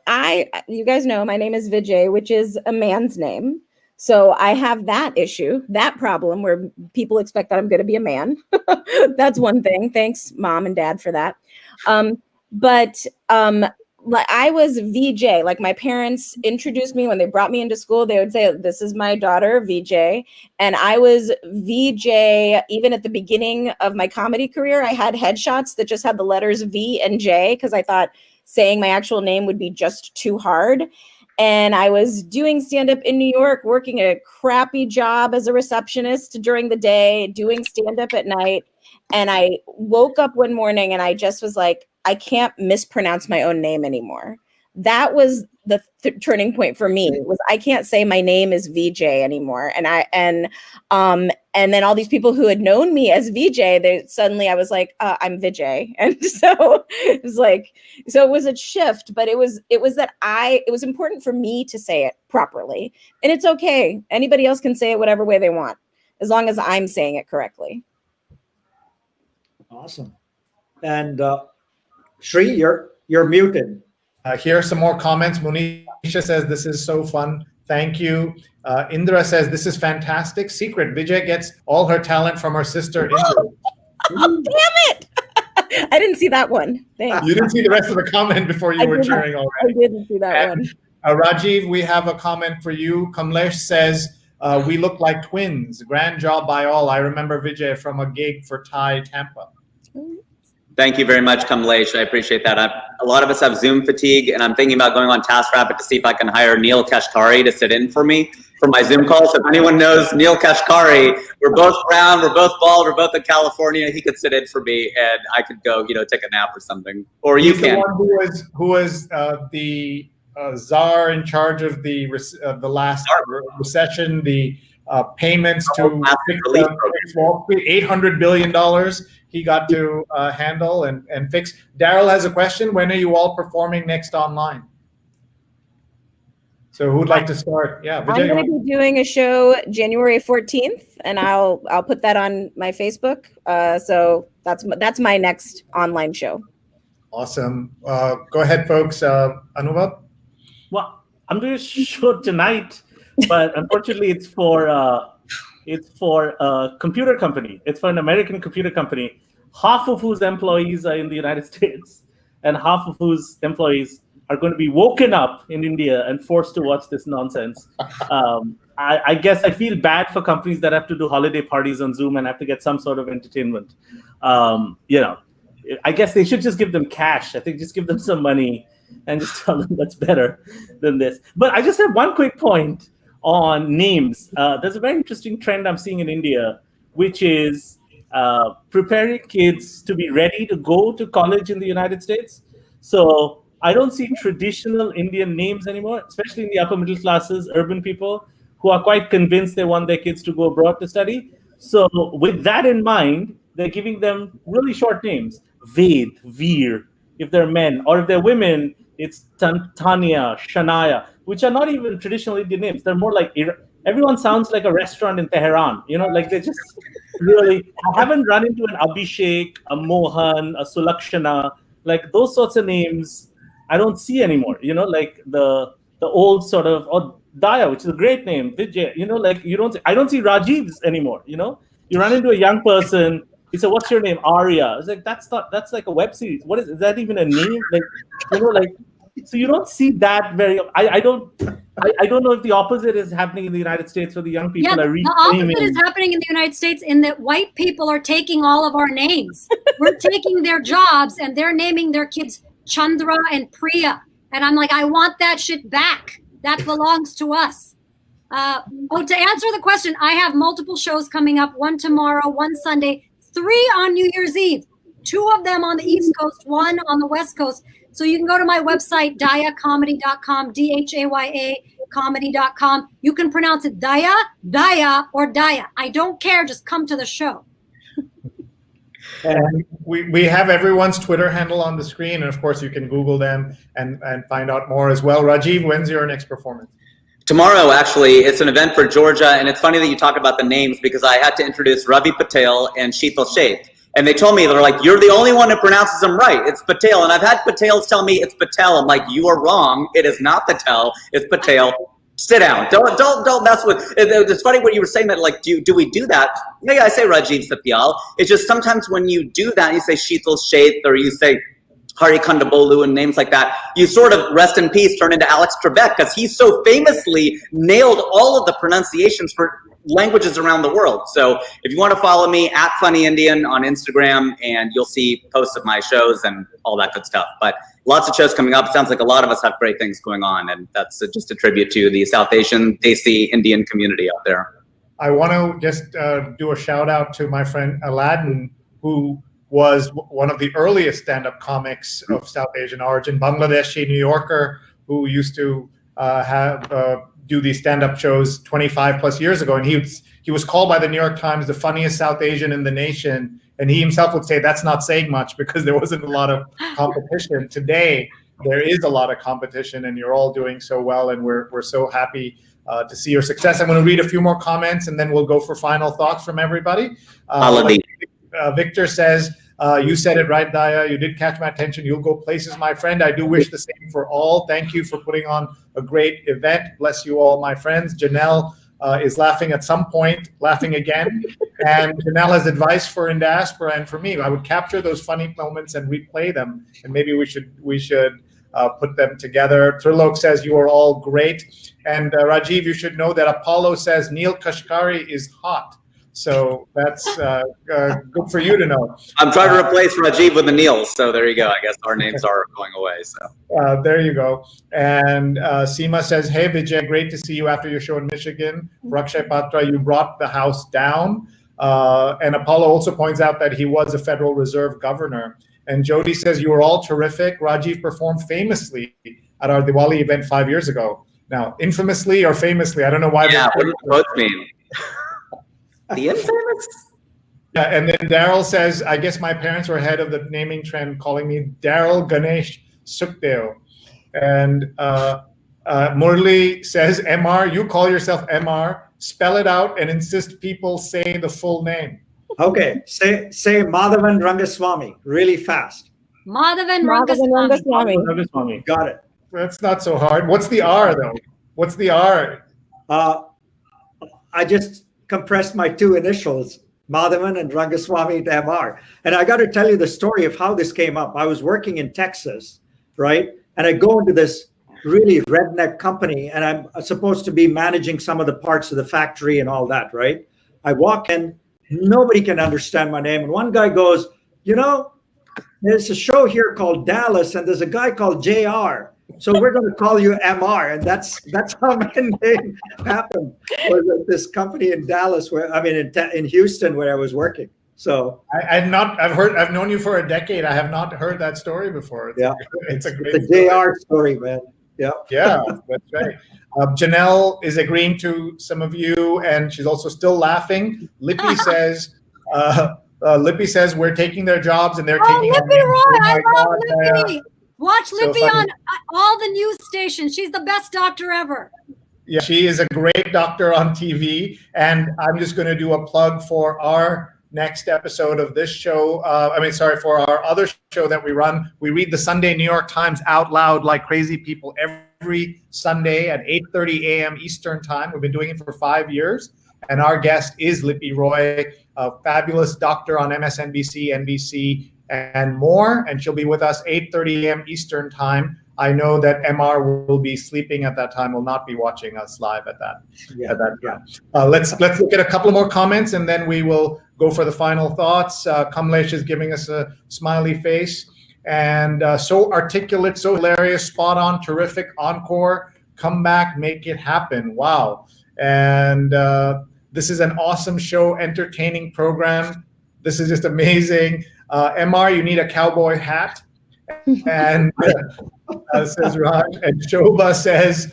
you guys know my name is Vijay, which is a man's name. So I have that issue, that problem where people expect that I'm going to be a man. That's one thing. Thanks, Mom and Dad, for that. But I was VJ. Like my parents introduced me when they brought me into school. They would say, "This is my daughter, VJ." And I was VJ even at the beginning of my comedy career. I had headshots that just had the letters V and J because I thought saying my actual name would be just too hard. And I was doing stand-up in New York, working a crappy job as a receptionist during the day, doing stand-up at night. And I woke up one morning and I just was like, I can't mispronounce my own name anymore. That was the turning point for me. Was I can't say my name is VJ anymore. And then all these people who had known me as VJ, suddenly I was like, I'm Vijay. And so it was like, so it was a shift, but it was important for me to say it properly. And it's okay. Anybody else can say it whatever way they want, as long as I'm saying it correctly. Awesome. And Sree, you're muted. Here are some more comments. Monisha says, this is so fun. Thank you. Indra says, this is fantastic. Secret, Vijay gets all her talent from her sister, Indra. Oh, damn it. I didn't see that one. Thanks. You didn't see the rest of the comment before you were cheering already. I didn't see that one. Rajiv, we have a comment for you. Kamlesh says, we look like twins. Grand job by all. I remember Vijay from a gig for Thai Tampa. Thank you very much, Kamlesh. I appreciate that. A lot of us have Zoom fatigue, and I'm thinking about going on TaskRabbit to see if I can hire Neil Kashkari to sit in for me for my Zoom calls. So if anyone knows Neil Kashkari, we're both brown, we're both bald, we're both in California. He could sit in for me, and I could go, take a nap or something. Or you can. The one who was the czar in charge of the last recession, the payments to Wall Street, $800 billion. He got to handle and fix. Daryl has a question. When are you all performing next online? So who'd like to start? Yeah, Vijay, I'm going to be doing a show January 14th, and I'll put that on my Facebook. So that's my next online show. Awesome. Go ahead, folks. Anuvab? Well, I'm doing a show tonight, but unfortunately, it's for a computer company. It's for an American computer company, half of whose employees are in the United States, and half of whose employees are going to be woken up in India and forced to watch this nonsense. I guess I feel bad for companies that have to do holiday parties on Zoom and have to get some sort of entertainment. I guess they should just give them cash. I think just give them some money and just tell them that's better than this. But I just have one quick point on names. There's a very interesting trend I'm seeing in India, which is preparing kids to be ready to go to college in the United States. So I don't see traditional Indian names anymore, especially in the upper middle classes, urban people who are quite convinced they want their kids to go abroad to study. So with that in mind, they're giving them really short names: Ved, Veer, if they're men, or if they're women, it's Tanya, Shania, which are not even traditional Indian names. They're more like, everyone sounds like a restaurant in Tehran, like they just really, I haven't run into an Abhishek, a Mohan, a Sulakshana, like those sorts of names I don't see anymore, like the old sort of, or Dhaya, which is a great name, Vijay, like I don't see Rajivs anymore, you run into a young person, you say, what's your name? Arya. It's like, that's like a web series. Is that even a name? Like, so you don't see that very, I don't know if the opposite is happening in the United States where the young people are the opposite is happening in the United States in that white people are taking all of our names. We're taking their jobs and they're naming their kids Chandra and Priya. And I'm like, I want that shit back. That belongs to us. To answer the question, I have multiple shows coming up, one tomorrow, one Sunday, 3 on New Year's Eve, 2 of them on the East Coast, 1 on the West Coast. So you can go to my website, dayacomedy.com, DHAYA comedy.com. You can pronounce it Daya, or Daya. I don't care. Just come to the show. And we have everyone's Twitter handle on the screen. And of course, you can Google them and find out more as well. Rajiv, when's your next performance? Tomorrow, actually, it's an event for Georgia. And it's funny that you talk about the names because I had to introduce Ravi Patel and Sheetal Sheth. And they told me, they're like, you're the only one who pronounces them right. It's Patel. And I've had Patels tell me it's Patel. I'm like, you are wrong. It is not Patel. It's Patel. Sit down. Don't mess with. It's funny when you were saying that, like, do we do that? Yeah, I say Rajiv Satyal. It's just sometimes when you do that, you say Sheetal Sheth or you say Hari Kondabolu and names like that, you sort of, rest in peace, turn into Alex Trebek because he so famously nailed all of the pronunciations for languages around the world. So if you want to follow me at Funny Indian on Instagram, and you'll see posts of my shows and all that good stuff. But lots of shows coming up. It sounds like a lot of us have great things going on, and that's just a tribute to the South Asian, Desi, Indian community out there. I want to just do a shout out to my friend Aladdin, who was one of the earliest stand-up comics of South Asian origin, Bangladeshi New Yorker, who used to do these stand-up shows 25 plus years ago. And he was called by the New York Times the funniest South Asian in the nation. And he himself would say that's not saying much because there wasn't a lot of competition. Today, there is a lot of competition and you're all doing so well. And we're so happy to see your success. I'm going to read a few more comments and then we'll go for final thoughts from everybody. Victor says, you said it right, Daya. You did catch my attention. You'll go places, my friend. I do wish the same for all. Thank you for putting on a great event. Bless you all, my friends. Janelle is laughing at some point, laughing again. And Janelle has advice for Indiaspora and for me. I would capture those funny moments and replay them. And maybe we should put them together. Trilok says you are all great. And Rajiv, you should know that Apollo says Neil Kashkari is hot. So that's good for you to know. I'm trying to replace Rajiv with the Neils, so there you go. I guess our names are going away. So there you go. And Seema says, "Hey Vijay, great to see you after your show in Michigan. Rakshay Patra, you brought the house down." And Apollo also points out that he was a Federal Reserve governor. And Jody says you were all terrific. Rajiv performed famously at our Diwali event 5 years ago. Now, infamously or famously, I don't know why. Yeah, what do both mean? The infamous? Yeah, and then Daryl says, I guess my parents were ahead of the naming trend, calling me Daryl Ganesh Sukhdeo. And Murli says, MR, you call yourself MR, spell it out and insist people say the full name. Okay, say Madhavan Rangaswamy really fast. Madhavan Rangaswamy. Got it. That's not so hard. What's the R though? What's the R? I just compressed my 2 initials, Madhavan and Rangaswamy to MR. And I got to tell you the story of how this came up. I was working in Texas, right? And I go into this really redneck company and I'm supposed to be managing some of the parts of the factory and all that, right? I walk in, nobody can understand my name. And one guy goes, there's a show here called Dallas and there's a guy called JR. So we're going to call you MR, and that's how my name happened. Was at this company in Dallas, in Houston, where I was working. So I've known you for a decade. I have not heard that story before. It's a great JR story, man. Yeah. Yeah, that's right. Janelle is agreeing to some of you, and she's also still laughing. Lippy says, we're taking their jobs and they're taking. Lippy Roy, I love God, Lippy. Watch Lippy on all the news stations. She's the best doctor ever. Yeah, she is a great doctor on TV. And I'm just going to do a plug for our next episode of this show. For our other show that we run. We read the Sunday New York Times out loud like crazy people every Sunday at 8:30 a.m. Eastern time. We've been doing it for 5 years. And our guest is Lippy Roy, a fabulous doctor on MSNBC, NBC, and more. And she'll be with us 8:30 a.m. Eastern time. I know that MR will be sleeping at that time, will not be watching us live at that time. Let's look at a couple more comments, and then we will go for the final thoughts. Kamlesh is giving us a smiley face. And so articulate, so hilarious, spot on, terrific, encore, come back, make it happen. Wow. And this is an awesome show, entertaining program. This is just amazing. MR, you need a cowboy hat. And says Raj. And Shobha says,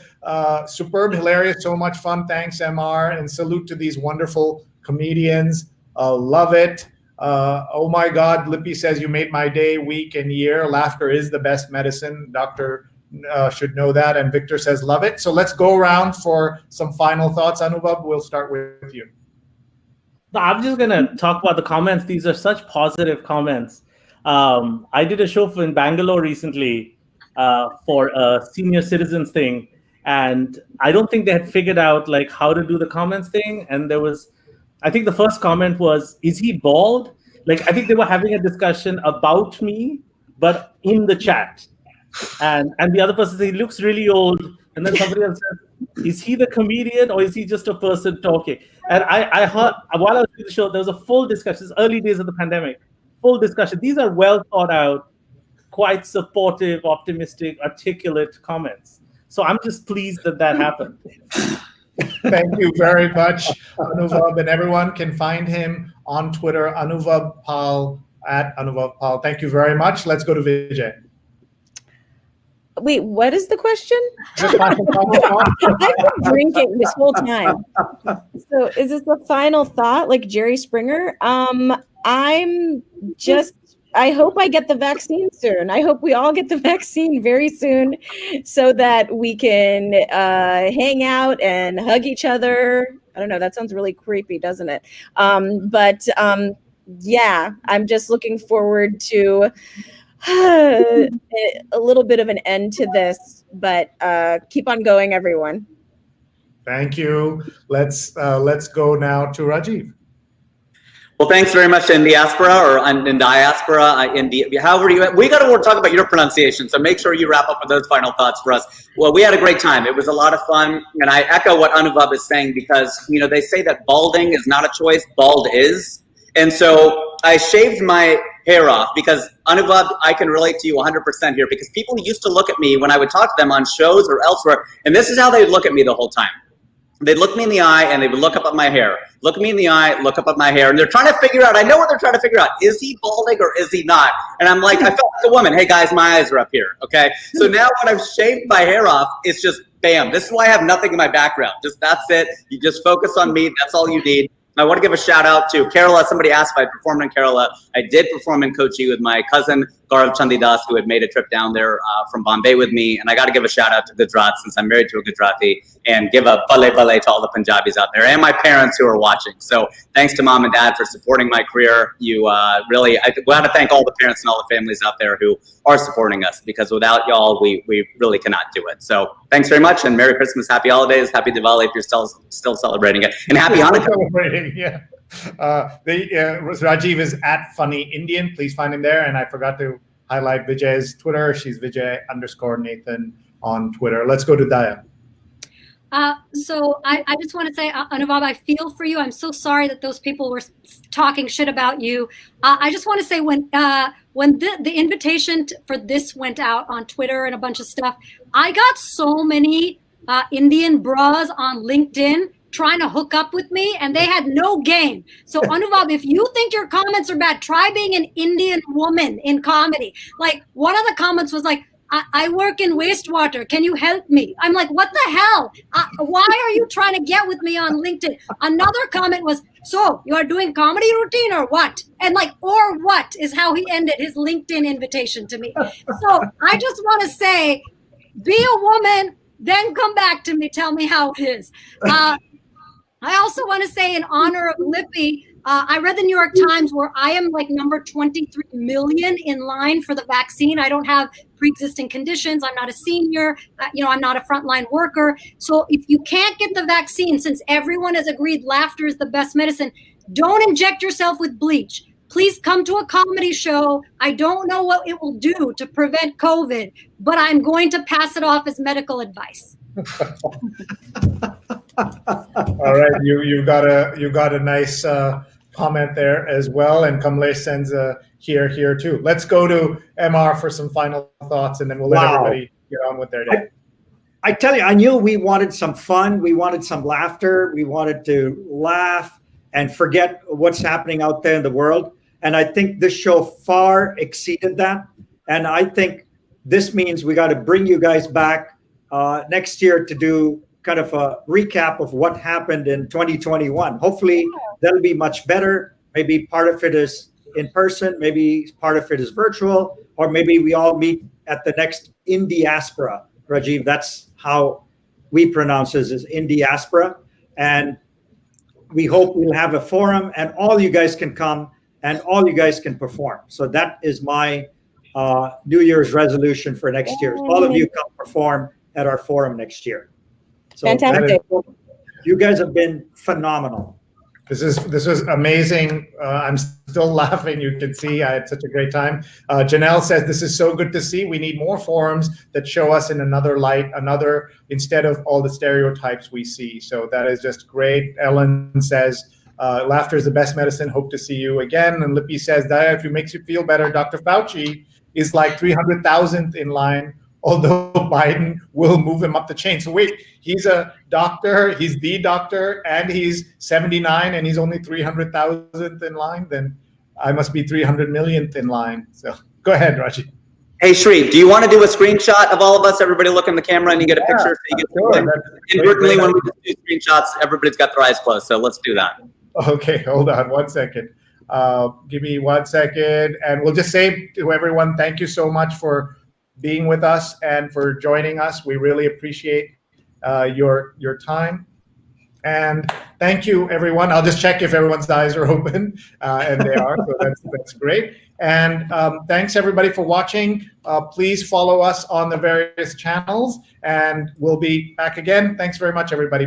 superb, hilarious, so much fun. Thanks, MR. And salute to these wonderful comedians. Love it. Oh my God, Lippy says, you made my day, week, and year. Laughter is the best medicine. Doctor should know that. And Victor says, love it. So let's go around for some final thoughts. Anuvab, we'll start with you. I'm just going to talk about the comments. These are such positive comments. I did a show in Bangalore recently for a senior citizens thing. And I don't think they had figured out like how to do the comments thing. And there was, I think the first comment was, is he bald? Like, I think they were having a discussion about me, but in the chat. And the other person said, he looks really old. And then somebody else said, is he the comedian or is he just a person talking? And I heard, while I was doing the show, there was a full discussion. It's early days of the pandemic, full discussion. These are well thought out, quite supportive, optimistic, articulate comments. So I'm just pleased that happened. Thank you very much, Anuvab. And everyone can find him on Twitter, Anuvab Pal, at Anuvab Pal. Thank you very much. Let's go to Vijay. Wait, what is the question? I've been drinking this whole time. So is this the final thought, like Jerry Springer? I hope I get the vaccine soon. I hope we all get the vaccine very soon so that we can hang out and hug each other. I don't know. That sounds really creepy, doesn't it? Yeah, I'm just looking forward to a little bit of an end to this, but keep on going, everyone. Thank you. Let's go now to Rajiv. Well, thanks very much to Indiaspora or Indiaspora, however we got to talk about your pronunciation, so make sure you wrap up with those final thoughts for us. Well, we had a great time. It was a lot of fun, and I echo what Anuvab is saying because, you know, they say that balding is not a choice, bald is. And so I shaved my hair off because, Anuvab, I can relate to you 100% here because people used to look at me when I would talk to them on shows or elsewhere, and this is how they'd look at me the whole time. They'd look me in the eye and they would look up at my hair. Look me in the eye, look up at my hair. And they're trying to figure out, I know what they're trying to figure out. Is he balding or is he not? And I'm like, I felt like a woman. Hey guys, my eyes are up here, okay? So now when I've shaved my hair off, it's just bam. This is why I have nothing in my background. Just that's it. You just focus on me. That's all you need. I want to give a shout out to Kerala. Somebody asked if I performed in Kerala. I did perform in Kochi with my cousin, Gaurav Chandidas, who had made a trip down there from Bombay with me. And I got to give a shout out to Gujarat since I'm married to a Gujarati, and give a bale to all the Punjabis out there and my parents who are watching. So thanks to mom and dad for supporting my career. You really, I want to thank all the parents and all the families out there who are supporting us, because without y'all, we really cannot do it. So thanks very much, and Merry Christmas, Happy Holidays, Happy Diwali if you're still celebrating it, and Happy Hanukkah. Yeah. Rajiv is at Funny Indian. Please find him there. And I forgot to highlight Vijay's Twitter. She's Vijay_Nathan on Twitter. Let's go to Dhaya. So I just want to say, Anuvab, I feel for you. I'm so sorry that those people were talking shit about you. I just want to say when the invitation for this went out on Twitter and a bunch of stuff, I got so many Indian bras on LinkedIn trying to hook up with me, and they had no game. So Anuvab, if you think your comments are bad, try being an Indian woman in comedy. Like, one of the comments was like, I work in wastewater. Can you help me? I'm like, what the hell? Why are you trying to get with me on LinkedIn? Another comment was, so you are doing comedy routine or what? And like, or what is how he ended his LinkedIn invitation to me. So I just want to say, be a woman, then come back to me. Tell me how it is. I also want to say, in honor of Lippy, I read the New York Times where I am like number 23 million in line for the vaccine. I don't have pre-existing conditions. I'm not a senior. I'm not a frontline worker. So if you can't get the vaccine, since everyone has agreed laughter is the best medicine, don't inject yourself with bleach. Please come to a comedy show. I don't know what it will do to prevent COVID, but I'm going to pass it off as medical advice. All right, you got a nice comment there as well, and Kamlesh sends a here too. Let's go to MR for some final thoughts, and then we'll let everybody get on with their day. I tell you, I knew we wanted some fun, we wanted some laughter, we wanted to laugh and forget what's happening out there in the world. And I think this show far exceeded that. And I think this means we got to bring you guys back next year to do kind of a recap of what happened in 2021. Hopefully that'll be much better. Maybe part of it is in person, maybe part of it is virtual, or maybe we all meet at the next Indiaspora. Rajiv, that's how we pronounce it, is Indiaspora. And we hope we'll have a forum and all you guys can come and all you guys can perform. So that is my New Year's resolution for next year. All of you come perform at our forum next year. So fantastic. You guys have been phenomenal. This was amazing. I'm still laughing. You can see I had such a great time. Janelle says, this is so good to see. We need more forums that show us in another light, instead of all the stereotypes we see. So that is just great. Ellen says, laughter is the best medicine. Hope to see you again. And Lippy says, Dhaya, if it makes you feel better, Dr. Fauci is like 300,000th in line, although Biden will move him up the chain. So wait, he's a doctor, he's the doctor, and he's 79, and he's only 300,000th in line? Then I must be 300 millionth in line. So go ahead, Raji. Hey, Sree, do you want to do a screenshot of all of us? Everybody look in the camera and you get a picture. So you get inadvertently, when we do screenshots, everybody's got their eyes closed. So let's do that. Okay, hold on 1 second. Give me 1 second. And we'll just say to everyone, thank you so much for being with us and for joining us. We really appreciate your time. And thank you, everyone. I'll just check if everyone's eyes are open, and they are, so that's great. And thanks, everybody, for watching. Please follow us on the various channels, and we'll be back again. Thanks very much, everybody.